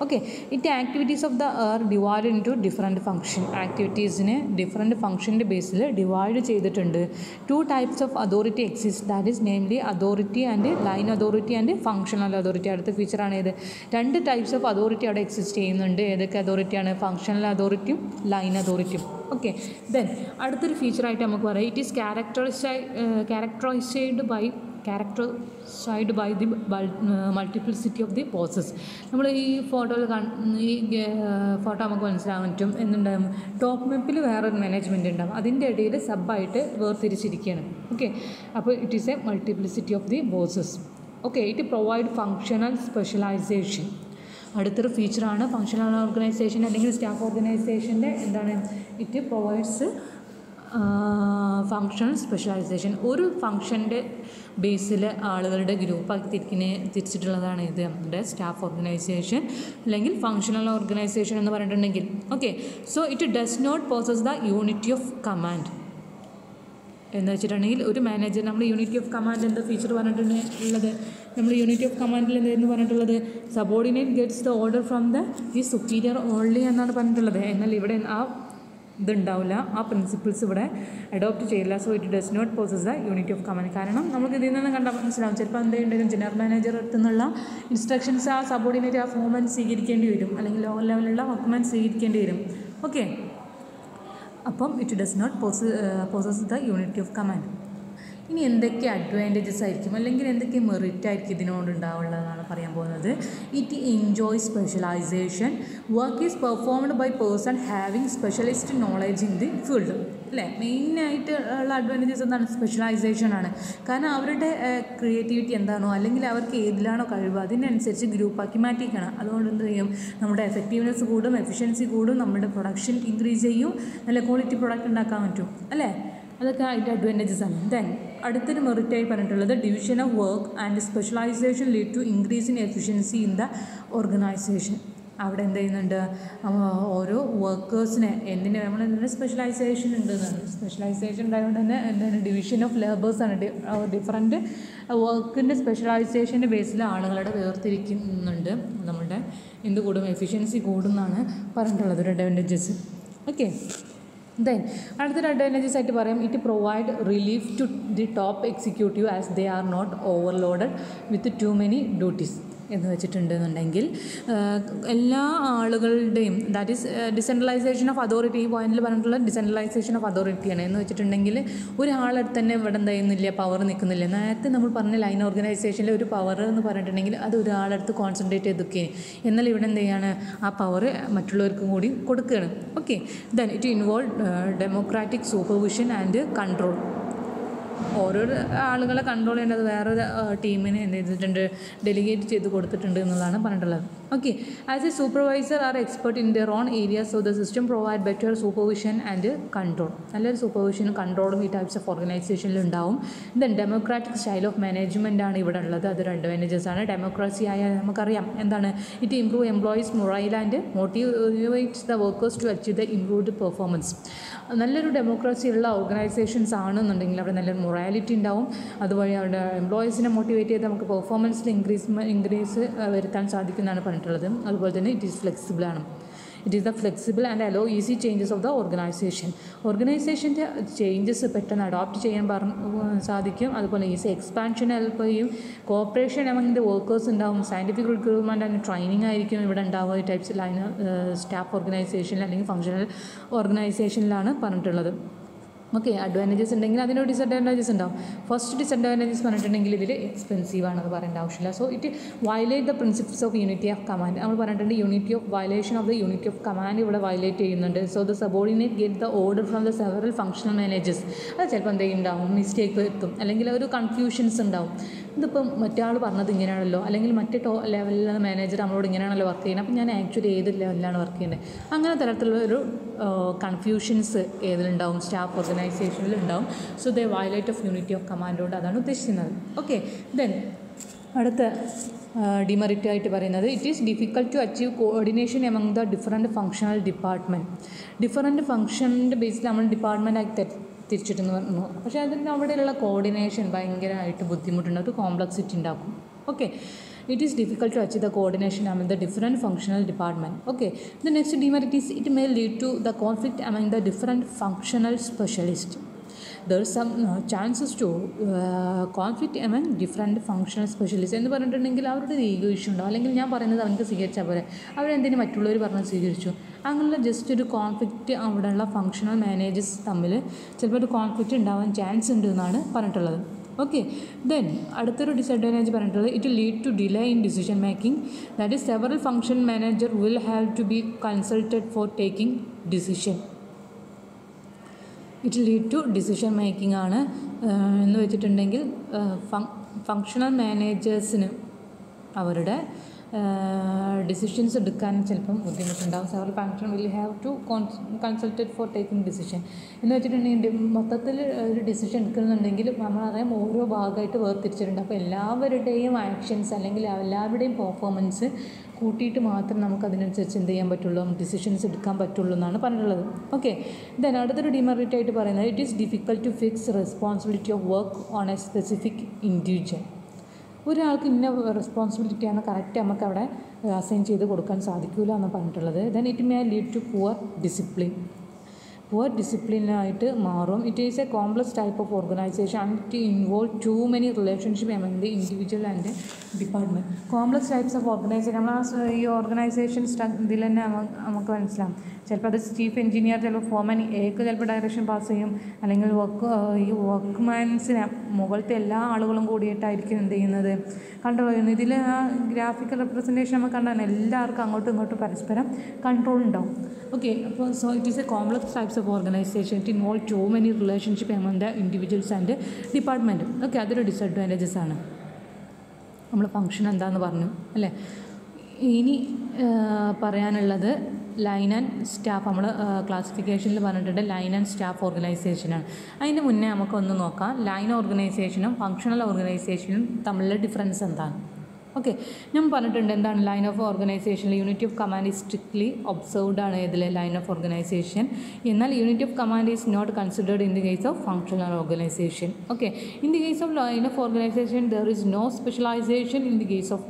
Okay, it activities of the divide into different function. ആക്ടിവിറ്റീസിനെ ഡിഫറെൻറ്റ് ഫംഗ്ഷൻ്റെ ബേസിൽ ഡിവൈഡ് ചെയ്തിട്ടുണ്ട്. Two types of authority exist, that is namely authority and line authority and functional authority. അടുത്ത ഫീച്ചറാണ് ഇത്. രണ്ട് types of authority അവിടെ എക്സിസ്റ്റ് ചെയ്യുന്നുണ്ട്. ഏതൊക്കെ അതോറിറ്റിയാണ്? ഫങ്ഷണൽ അതോറിറ്റിയും ലൈൻ അതോറിറ്റിയും. ഓക്കെ, ദെൻ അടുത്തൊരു ഫീച്ചറായിട്ട് നമുക്ക് പറയാം, it is characterised by the multiplicity of the bosses. നമ്മൾ ഈ ഫോട്ടോയിൽ ഈ ഫോട്ടോ നമുക്ക് മനസ്സിലാകാൻ പറ്റും. എന്തുണ്ടാകും? ടോപ്പ് മെപ്പിൽ വേറൊരു മാനേജ്മെൻറ്റ് ഉണ്ടാകും, അതിൻ്റെ ഇടയിൽ സബ്ബായിട്ട് വേർതിരിച്ചിരിക്കുകയാണ്. ഓക്കെ, അപ്പോൾ it is a multiplicity of the bosses. Okay, it provide functional specialization. അടുത്തൊരു ഫീച്ചറാണ് ഫങ്ഷണൽ ഓർഗനൈസേഷൻ അല്ലെങ്കിൽ സ്റ്റാഫ് ഓർഗനൈസേഷൻ്റെ എന്താണ്? It provides functional specialization. ഒരു ഫങ്ഷൻ്റെ ബേസിൽ ആളുകളുടെ ഗ്രൂപ്പാക്കി തിരിച്ചിട്ടുള്ളതാണ് ഇത് നമ്മുടെ സ്റ്റാഫ് ഓർഗനൈസേഷൻ അല്ലെങ്കിൽ ഫങ്ഷണൽ ഓർഗനൈസേഷൻ എന്ന് പറഞ്ഞിട്ടുണ്ടെങ്കിൽ. Okay, so it does not possess the unity of command. എന്ന് വെച്ചിട്ടുണ്ടെങ്കിൽ ഒരു മാനേജർ നമ്മൾ യൂണിറ്റി ഓഫ് കമാൻഡ് എന്താ ഫീച്ചർ പറഞ്ഞിട്ടുള്ളത്? നമ്മൾ യൂണിറ്റി ഓഫ് കമാൻഡിൽ എന്തായിരുന്നു പറഞ്ഞിട്ടുള്ളത്? Subordinate gets the order from the superior only എന്നാണ് പറഞ്ഞിട്ടുള്ളത്. എന്നാൽ ഇവിടെ ആ ഇതുണ്ടാവില്ല, ആ പ്രിൻസിപ്പിൾസ് ഇവിടെ അഡോപ്റ്റ് ചെയ്യില്ല. So it does not possess the unity of command. കാരണം നമുക്ക് ഇതിൽ നിന്ന് കണ്ടാൽ മനസ്സിലാവും, ചിലപ്പോൾ എന്തെങ്കിലും ജനറൽ മാനേജർ അടുത്തു നിന്നുള്ള ഇൻസ്ട്രക്ഷൻസ് ആ സബോർഡിനേറ്റ് ആ ഫോർമാൻ സ്വീകരിക്കേണ്ടി വരും, അല്ലെങ്കിൽ ലോവർ ലെവലിലുള്ള വർക്ക്മാൻ സ്വീകരിക്കേണ്ടി വരും. ഓക്കെ, അപ്പം it does not possess the unity of command. ഇനി എന്തൊക്കെ അഡ്വാൻറ്റേജസ് ആയിരിക്കും അല്ലെങ്കിൽ എന്തൊക്കെ മെറിറ്റ് ആയിരിക്കും ഇതിനോട് ഉണ്ടാവുള്ളതെന്നാണ് പറയാൻ പോകുന്നത്. It enjoy specialization. Work is performed by person having specialist knowledge in the field. അല്ലേ, മെയിനായിട്ട് ഉള്ള അഡ്വാൻറ്റേജസ് എന്താണ്? സ്പെഷ്യലൈസേഷൻ ആണ്. കാരണം അവരുടെ ക്രിയേറ്റിവിറ്റി എന്താണോ അല്ലെങ്കിൽ അവർക്ക് ഏതിലാണോ കഴിവ് അതിനനുസരിച്ച് ഗ്രൂപ്പാക്കി മാറ്റിക്കണം. അതുകൊണ്ട് എന്ത് ചെയ്യും? നമ്മുടെ എഫക്റ്റീവ്നെസ് കൂടും, എഫിഷ്യൻസി കൂടും, നമ്മുടെ പ്രൊഡക്ഷൻ ഇൻക്രീസ് ചെയ്യും, നല്ല ക്വാളിറ്റി പ്രൊഡക്റ്റ് ഉണ്ടാക്കാൻ പറ്റും. അല്ലേ, അതൊക്കെ അതിൻ്റെ അഡ്വാൻറ്റേജസ് ആണ്. ദെൻ അടുത്തൊരു മെറിറ്റായി പറഞ്ഞിട്ടുള്ളത് division of work and specialization lead to increase in efficiency in the organization. അവിടെ എന്ത് ചെയ്യുന്നുണ്ട്? ഓരോ വർക്കേഴ്സിനെ നമ്മൾ സ്പെഷ്യലൈസേഷൻ ഉണ്ടെന്നാണ്. സ്പെഷ്യലൈസേഷൻ ഉണ്ടായതുകൊണ്ട് തന്നെ എന്താണ്? Division of ലേബേഴ്സാണ്. ഡിഫറൻറ്റ് വർക്കിൻ്റെ സ്പെഷ്യലൈസേഷൻ്റെ ബേസിൽ ആളുകളുടെ വേർതിരിക്കുന്നുണ്ട്. നമ്മളുടെ എന്ത് കൂടും? എഫിഷ്യൻസി കൂടുമെന്നാണ് പറഞ്ഞിട്ടുള്ളത് ഒരു അഡ്വാൻറ്റേജസ്. ഓക്കെ, ദെൻ അടുത്തൊരു അഡ്വാൻറ്റേജസ് ആയിട്ട് പറയാം, it provide relief to the top executive as they are not overloaded with too many duties. എന്ന് വെച്ചിട്ടുണ്ടെന്നുണ്ടെങ്കിൽ എല്ലാ ആളുകളുടെയും that is decentralization of authority. ഈ പോയിന്റിൽ പറഞ്ഞിട്ടുള്ള ഡിസെൻട്രലൈസേഷൻ ഓഫ് അതോറിറ്റിയാണ്. എന്ന് വെച്ചിട്ടുണ്ടെങ്കിൽ ഒരാളടുത്ത് തന്നെ ഇവിടെ എന്താ ചെയ്യുന്നില്ല, പവർ നിൽക്കുന്നില്ല. നേരത്തെ നമ്മൾ പറഞ്ഞ ലൈൻ ഓർഗനൈസേഷനിൽ ഒരു പവർ എന്ന് പറഞ്ഞിട്ടുണ്ടെങ്കിൽ അത് ഒരാളടുത്ത് കോൺസെൻട്രേറ്റ് ചെയ്തൊക്കെ, എന്നാൽ ഇവിടെ എന്ത് ചെയ്യാണ്, ആ പവർ മറ്റുള്ളവർക്കും കൂടി കൊടുക്കുകയാണ്. Okay, then it involve democratic supervision and control. ഓരോ ആളുകളെ കൺട്രോൾ ചെയ്യേണ്ടത് വേറൊരു ടീമിനെ എന്ത് ചെയ്തിട്ടുണ്ട്, ഡെലിഗേറ്റ് ചെയ്ത് കൊടുത്തിട്ടുണ്ട് എന്നുള്ളതാണ് പറഞ്ഞിട്ടുള്ളത്. Okay, as a supervisor are expert in their own area, so the system provide better supervision and control. നല്ലൊരു സൂപ്പർവിഷനും കൺട്രോളും ഈ ടൈപ്സ് ഓഫ് ഓർഗനൈസേഷനിൽ ഉണ്ടാവും. Then democratic style of management ആണ് ഇവിടെ ഉള്ളത്. അത് രണ്ട് അഡ്വാൻറ്റേജസ് ആണ്. ഡെമോക്രസി ആയാൽ നമുക്കറിയാം എന്താണ്, it improve employees morale and motivates the workers to achieve the improved performance. നല്ലൊരു ഡെമോക്രസി ഉള്ള ഓർഗനൈസേഷൻസ് ആണെന്നുണ്ടെങ്കിൽ അവിടെ നല്ലൊരു മൊറാലിറ്റി ഉണ്ടാവും. അതുവഴി അവിടെ എംപ്ലോയീസിനെ മോട്ടിവേറ്റ് ചെയ്ത് നമുക്ക് പെർഫോമൻസിൽ ഇൻക്രീസ് വരുത്താൻ സാധിക്കുന്നതാണ് പറഞ്ഞിട്ടുള്ളത്. അതുപോലെ തന്നെ ഇറ്റ് ഈസ് ഫ്ലെക്സിബിൾ ആണ്. It is the flexible and allow easy changes of the organization. ഓർഗനൈസേഷൻ്റെ ചേഞ്ചസ് പെട്ടെന്ന് അഡോപ്റ്റ് ചെയ്യാൻ സാധിക്കും. അതുപോലെ ഈസി എക്സ്പാൻഷൻ ഹെൽപ്പ് ചെയ്യും. കോപ്പറേഷൻ എമംഗ് ദ വർക്കേഴ്സ് ഉണ്ടാവും. സയൻറ്റിഫിക് റിക്രൂട്ട്മെൻറ്റ് ആൻഡ് ട്രെയിനിങ് ആയിരിക്കും ഇവിടെ ഉണ്ടാവുക. ഈ ടൈപ്സ് ലൈൻ സ്റ്റാഫ് ഓർഗനൈസേഷനിൽ അല്ലെങ്കിൽ ഫങ്ഷണൽ ഓർഗനൈസേഷനിലാണ് പറഞ്ഞിട്ടുള്ളത്. ഓക്കെ, അഡ്വാൻറ്റേജസ് ഉണ്ടെങ്കിൽ അതിൻ്റെ ഡിസഡ്വാൻറ്റേജസ് ഉണ്ടാവും. ഫസ്റ്റ് ഡിസഡ്വാൻറ്റേജസ് പറഞ്ഞിട്ടുണ്ടെങ്കിൽ ഇതിൽ എക്സ്പെൻസീവ് ആണെന്ന് പറയേണ്ട ആവശ്യമില്ല. So it violate the principles of unity of command. നമ്മൾ പറഞ്ഞിട്ടുണ്ട് unity of violation of the unity of command ഇവിടെ വയലേറ്റ് ചെയ്യുന്നുണ്ട്. So the subordinate get the order from the several functional managers. അത് ചിലപ്പോൾ എന്തെങ്കിലും ഉണ്ടാവും, മിസ്റ്റേക്ക് എത്തും, അല്ലെങ്കിൽ ഒരു കൺഫ്യൂഷൻസ് ഉണ്ടാവും. ഇതിപ്പം മറ്റാൾ പറഞ്ഞത് ഇങ്ങനെയാണല്ലോ, അല്ലെങ്കിൽ മറ്റേ ലെവലിലുള്ള മാനേജർ നമ്മളോട് ഇങ്ങനെയാണല്ലോ വർക്ക് ചെയ്യുന്നത്, അപ്പം ഞാൻ ആക്ച്വലി ഏത് ലെവലിലാണ് വർക്ക് ചെയ്യുന്നത്, അങ്ങനെ തരത്തിലുള്ള ഒരു കൺഫ്യൂഷൻസ് ഏതിലുണ്ടാവും, സ്റ്റാഫ് ഓർഗനൈസേഷനിൽ ഉണ്ടാവും. So the violate of unity of command കൊണ്ട് അതാണ് ഉദ്ദേശിക്കുന്നത്. ഓക്കെ, ദെൻ അടുത്ത ഡിമെറിറ്റ് ആയിട്ട് പറയുന്നത് it is difficult to achieve coordination among the different functional department. Different ഫങ്ഷൻ്റെ ബേസിൽ നമ്മൾ ഡിപ്പാർട്ട്മെൻറ്റാക്കി തിരിച്ചിട്ടെന്ന് പറഞ്ഞു. പക്ഷേ അതിന് അവിടെയുള്ള കോർഡിനേഷൻ ഭയങ്കരമായിട്ട് ബുദ്ധിമുട്ടുണ്ട്, ഒരു കോംപ്ലക്സിറ്റി ഉണ്ടാക്കും. Okay, it is difficult to achieve the coordination among the different functional department. Okay, the next demerit is it may lead to the conflict among the different functional specialists. There is some chances to conflict among different functional specialists. എന്ന് പറഞ്ഞിട്ടുണ്ടെങ്കിൽ അവരുടെ ഒരു ego issue ഉണ്ടാവും, അല്ലെങ്കിൽ ഞാൻ പറയുന്നത് അവർക്ക് സ്വീകരിച്ചാൽ പോലെ അവരെന്തിനും മറ്റുള്ളവർ പറഞ്ഞ് സ്വീകരിച്ചു, അങ്ങനെയുള്ള ജസ്റ്റ് ഒരു കോൺഫ്ലിക്റ്റ് അവിടെയുള്ള ഫങ്ഷണൽ മാനേജേഴ്സ് തമ്മിൽ ചിലപ്പോൾ ഒരു കോൺഫ്ലിക്റ്റ് ഉണ്ടാവാൻ ചാൻസ് ഉണ്ട് എന്നാണ് പറഞ്ഞിട്ടുള്ളത്. ഓക്കെ, ദെൻ അടുത്തൊരു ഡിസഡ്വാൻറ്റേജ് പറഞ്ഞിട്ടുള്ളത് it lead to delay in decision making. That is several function manager will have to be consulted for taking decision. It lead to decision making ആണ് എന്ന് വെച്ചിട്ടുണ്ടെങ്കിൽ ഫങ്ഷണൽ മാനേജേഴ്സിന് അവരുടെ ഡിസിഷൻസ് എടുക്കാൻ ചിലപ്പം ബുദ്ധിമുട്ടുണ്ടാകും. Several function will have to consulted for taking decision എന്ന് വെച്ചിട്ടുണ്ടെങ്കിൽ മൊത്തത്തിൽ ഒരു ഡിസിഷൻ എടുക്കുന്നുണ്ടെങ്കിൽ നമ്മളറിയാം ഓരോ ഭാഗമായിട്ട് വേർതിരിച്ചിട്ടുണ്ട്. അപ്പോൾ എല്ലാവരുടെയും ആക്ഷൻസ് അല്ലെങ്കിൽ എല്ലാവരുടെയും പെർഫോമൻസ് കൂട്ടിയിട്ട് മാത്രം നമുക്ക് അതിനനുസരിച്ച് എന്ത് ചെയ്യാൻ പറ്റുള്ളൂ, ഡിസിഷൻസ് എടുക്കാൻ പറ്റുള്ളൂ എന്നാണ് പറഞ്ഞിട്ടുള്ളത്. ഓക്കെ, ദെൻ അടുത്തൊരു ഡിമെറിറ്റ് ആയിട്ട് പറയുന്നത് it is difficult to fix responsibility of work on a specific individual. ഒരാൾക്ക് ഇന്ന റെസ്പോൺസിബിലിറ്റിയാണ് കറക്റ്റ് നമുക്ക് അവിടെ അസൈൻ ചെയ്ത് കൊടുക്കാൻ സാധിക്കില്ല എന്ന് പറഞ്ഞിട്ടുള്ളത്. Then it may lead to poor ഡിസിപ്ലിനായിട്ട് മാറും. It is a complex type of organization and it involve too many relationship among the individual and department. Complex types of organization നമ്മൾ ഈ ഓർഗനൈസേഷൻ ഇതിൽ തന്നെ നമുക്ക് മനസ്സിലാവും. ചിലപ്പോൾ അത് ചീഫ് എഞ്ചിനീയർ, ചിലപ്പോൾ ഫോർമാൻ എക്ക് ചിലപ്പോൾ ഡയറക്ഷൻ പാസ് ചെയ്യും, അല്ലെങ്കിൽ ഈ വർക്ക്മാൻസിനെ മുകളിലത്തെ എല്ലാ ആളുകളും കൂടിയിട്ടായിരിക്കും എന്ത് ചെയ്യുന്നത്, കൺട്രോൾ ചെയ്യുന്നത്. ഇതിൽ ആ ഗ്രാഫിക്കൽ റെപ്രസെൻറ്റേഷൻ നമുക്ക് കണ്ടാണ് എല്ലാവർക്കും അങ്ങോട്ടും ഇങ്ങോട്ടും പരസ്പരം കൺട്രോൾ ഉണ്ടാവും. ഓക്കെ, അപ്പോൾ so it is a complex types of organization. It involve too many relationship among the individuals and department. Okay, അതൊരു ഡിസഡ്വാൻറ്റേജസ് ആണ്. നമ്മൾ ഫങ്ഷൻ എന്താണെന്ന് പറഞ്ഞു അല്ലേ. ഇനി പറയാനുള്ളത് ലൈൻ ആൻഡ് സ്റ്റാഫ്. നമ്മൾ ക്ലാസിഫിക്കേഷനിൽ പറഞ്ഞിട്ടുണ്ട് ലൈൻ ആൻഡ് സ്റ്റാഫ് ഓർഗനൈസേഷനാണ്. അതിന് മുന്നേ നമുക്കൊന്ന് നോക്കാം ലൈൻ ഓർഗനൈസേഷനും ഫങ്ഷണൽ ഓർഗനൈസേഷനും തമ്മിലുള്ള ഡിഫറൻസ് എന്താണ്. ഓക്കെ, ഞാൻ പറഞ്ഞിട്ടുണ്ട് എന്താണ് ലൈൻ ഓഫ് ഓർഗനൈസേഷനിൽ unity of command is strictly observed ആണ് ഇതിൽ ലൈൻ ഓഫ് ഓർഗനൈസേഷൻ. എന്നാൽ unity of command is not considered in the case of functional organization. Okay, in the case of line of organization there is no specialization. In the case of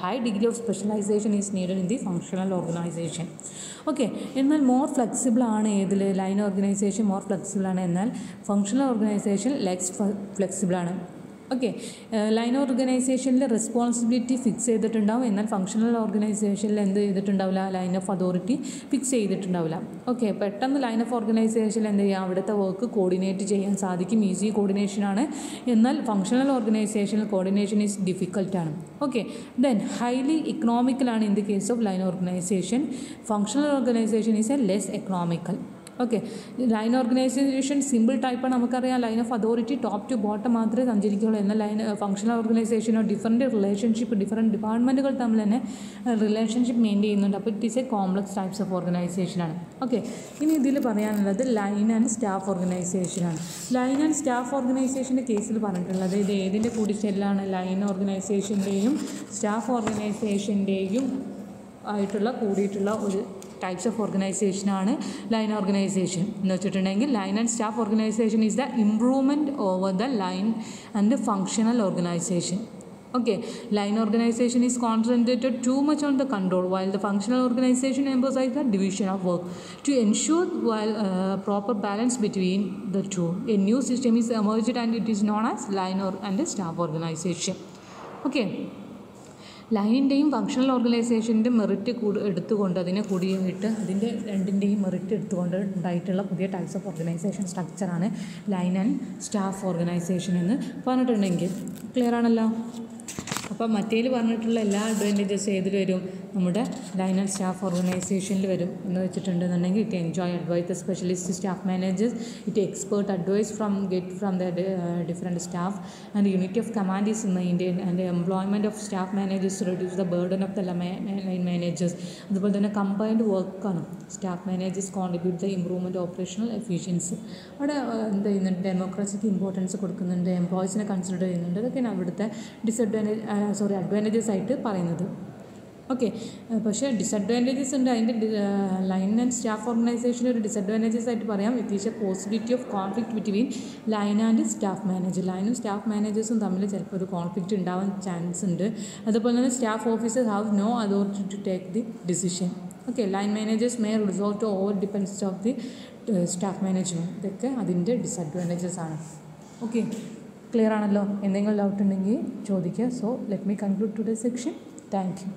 high degree of specialization is needed in the functional organization. Okay, എന്നാൽ more flexible ആണ് ഏതിൽ line organization more flexible ആണ്, എന്നാൽ functional organisation less flexible ആണ്. Okay. Line ഓർഗനൈസേഷനിൽ responsibility fix ചെയ്തിട്ടുണ്ടാവും, എന്നാൽ functional ഓർഗനൈസേഷനിൽ എന്ത് ചെയ്തിട്ടുണ്ടാവില്ല, ലൈൻ ഓഫ് അതോറിറ്റി ഫിക്സ് ചെയ്തിട്ടുണ്ടാവില്ല. ഓക്കെ. പെട്ടെന്ന് ലൈൻ ഓഫ് ഓർഗനൈസേഷനിൽ എന്ത് ചെയ്യുക, അവിടുത്തെ വർക്ക് കോർഡിനേറ്റ് ചെയ്യാൻ സാധിക്കും, ഈസി കോർഡിനേഷനാണ്. എന്നാൽ ഫങ്ഷണൽ ഓർഗനൈസേഷനിൽ കോർഡിനേഷൻ ഈസ് ഡിഫിക്കൽട്ടാണ്. ഓക്കെ. ദെൻ ഹൈലി ഇക്കണോമിക്കലാണ് in the case of line organization. Functional organization is a less economical. Okay. Line organization simple ടൈപ്പാണ്, നമുക്കറിയാം. Line of authority top to bottom മാത്രമേ സഞ്ചരിക്കുകയുള്ളൂ. എന്നാൽ ലൈൻ ഫങ്ഷണൽ ഓർഗനൈസേഷനോ ഡിഫറൻറ്റ് റിലേഷൻഷിപ്പ്, ഡിഫറൻറ്റ് ഡിപ്പാർട്ട്മെൻറ്റുകൾ തമ്മിൽ തന്നെ റിലേഷൻഷിപ്പ് മെയിൻറ്റെയിൻ ചെയ്യുന്നുണ്ട്. അപ്പോൾ it is a complex types of ഓർഗനൈസേഷനാണ്. ഓക്കെ. ഇനി ഇതിൽ പറയാനുള്ളത് ലൈൻ ആൻഡ് സ്റ്റാഫ് ഓർഗനൈസേഷനാണ്. ലൈൻ ആൻഡ് സ്റ്റാഫ് ഓർഗനൈസേഷൻ്റെ കേസിൽ പറഞ്ഞിട്ടുള്ളത് ഇത് ഏതിൻ്റെ കൂടിച്ചെല്ലാണ്, ലൈൻ ഓർഗനൈസേഷൻ്റെയും സ്റ്റാഫ് ഓർഗനൈസേഷൻ്റെയും ആയിട്ടുള്ള കൂടിയിട്ടുള്ള ഒരു ടൈപ്സ് ഓഫ് ഓർഗനൈസേഷനാണ് ലൈൻ ഓർഗനൈസേഷൻ എന്ന് വെച്ചിട്ടുണ്ടെങ്കിൽ. Line and staff organisation is the improvement over the line and functional organisation. Okay, line organization is concentrated too much on the control, while the functional organization emphasizes the division of work to ensure proper balance between the two. A new system is emerged and it is known as line and staff organization. Okay. ലൈനിൻ്റെയും functional ഓർഗനൈസേഷൻ്റെ merit എടുത്തുകൊണ്ട് അതിനെ കൂടിയിട്ട് അതിൻ്റെ രണ്ടിൻ്റെയും merit എടുത്തുകൊണ്ട് ഉണ്ടായിട്ടുള്ള പുതിയ ടൈപ്സ് ഓഫ് ഓർഗനൈസേഷൻ സ്ട്രക്ചറാണ് ലൈൻ ആൻഡ് സ്റ്റാഫ് ഓർഗനൈസേഷൻ എന്ന് പറഞ്ഞിട്ടുണ്ടെങ്കിൽ ക്ലിയർ ആണല്ലോ. അപ്പോൾ മറ്റേൽ പറഞ്ഞിട്ടുള്ള എല്ലാ അഡ്വാൻറ്റേജസ് ഏതിൽ വരും, നമ്മുടെ ലൈൻ ആൻഡ് സ്റ്റാഫ് ഓർഗനൈസേഷനിൽ വരും എന്ന് വെച്ചിട്ടുണ്ടെന്നുണ്ടെങ്കിൽ it enjoy advice the specialist staff managers, it expert advice get from the different staff and unity of command is maintain and employment of staff managers reduce the burden of the line managers. അതുപോലെ തന്നെ combined വർക്കാണ് staff managers contribute the improvement operational efficiency. അവിടെ എന്ത് ചെയ്യുന്നുണ്ട്, ഡെമോക്രസിക്ക് importance കൊടുക്കുന്നുണ്ട്, എംപ്ലോയീസിനെ consider ചെയ്യുന്നുണ്ട്. ഇതൊക്കെയാണ് അവിടുത്തെ അഡ്വാൻറ്റേജസ് ആയിട്ട് പറയുന്നത്. ഓക്കെ. പക്ഷേ ഡിസഡ്വാൻറ്റേജസ് ഉണ്ട്. അതിൻ്റെ ലൈൻ ആൻഡ് സ്റ്റാഫ് ഓർഗനൈസേഷൻ്റെ ഒരു ഡിസഡ്വാൻറ്റേജസ് ആയിട്ട് പറയാം, it is a possibility of conflict between line and staff manager. ലൈനും സ്റ്റാഫ് മാനേജേഴ്സും തമ്മിൽ ചിലപ്പോൾ ഒരു കോൺഫ്ലിക്റ്റ് ഉണ്ടാവാൻ ചാൻസ് ഉണ്ട്. അതുപോലെ തന്നെ staff officers have no authority to take the decision. Okay. Line managers may resort to over dependence of the staff management. ഇതൊക്കെ അതിൻ്റെ ഡിസഡ്വാൻറ്റേജസ് ആണ്. ഓക്കെ. ക്ലിയർ ആണല്ലോ. എന്തെങ്കിലും ഡൗട്ട് ഉണ്ടെങ്കിൽ ചോദിക്കുക. So let me conclude today section. Thank you.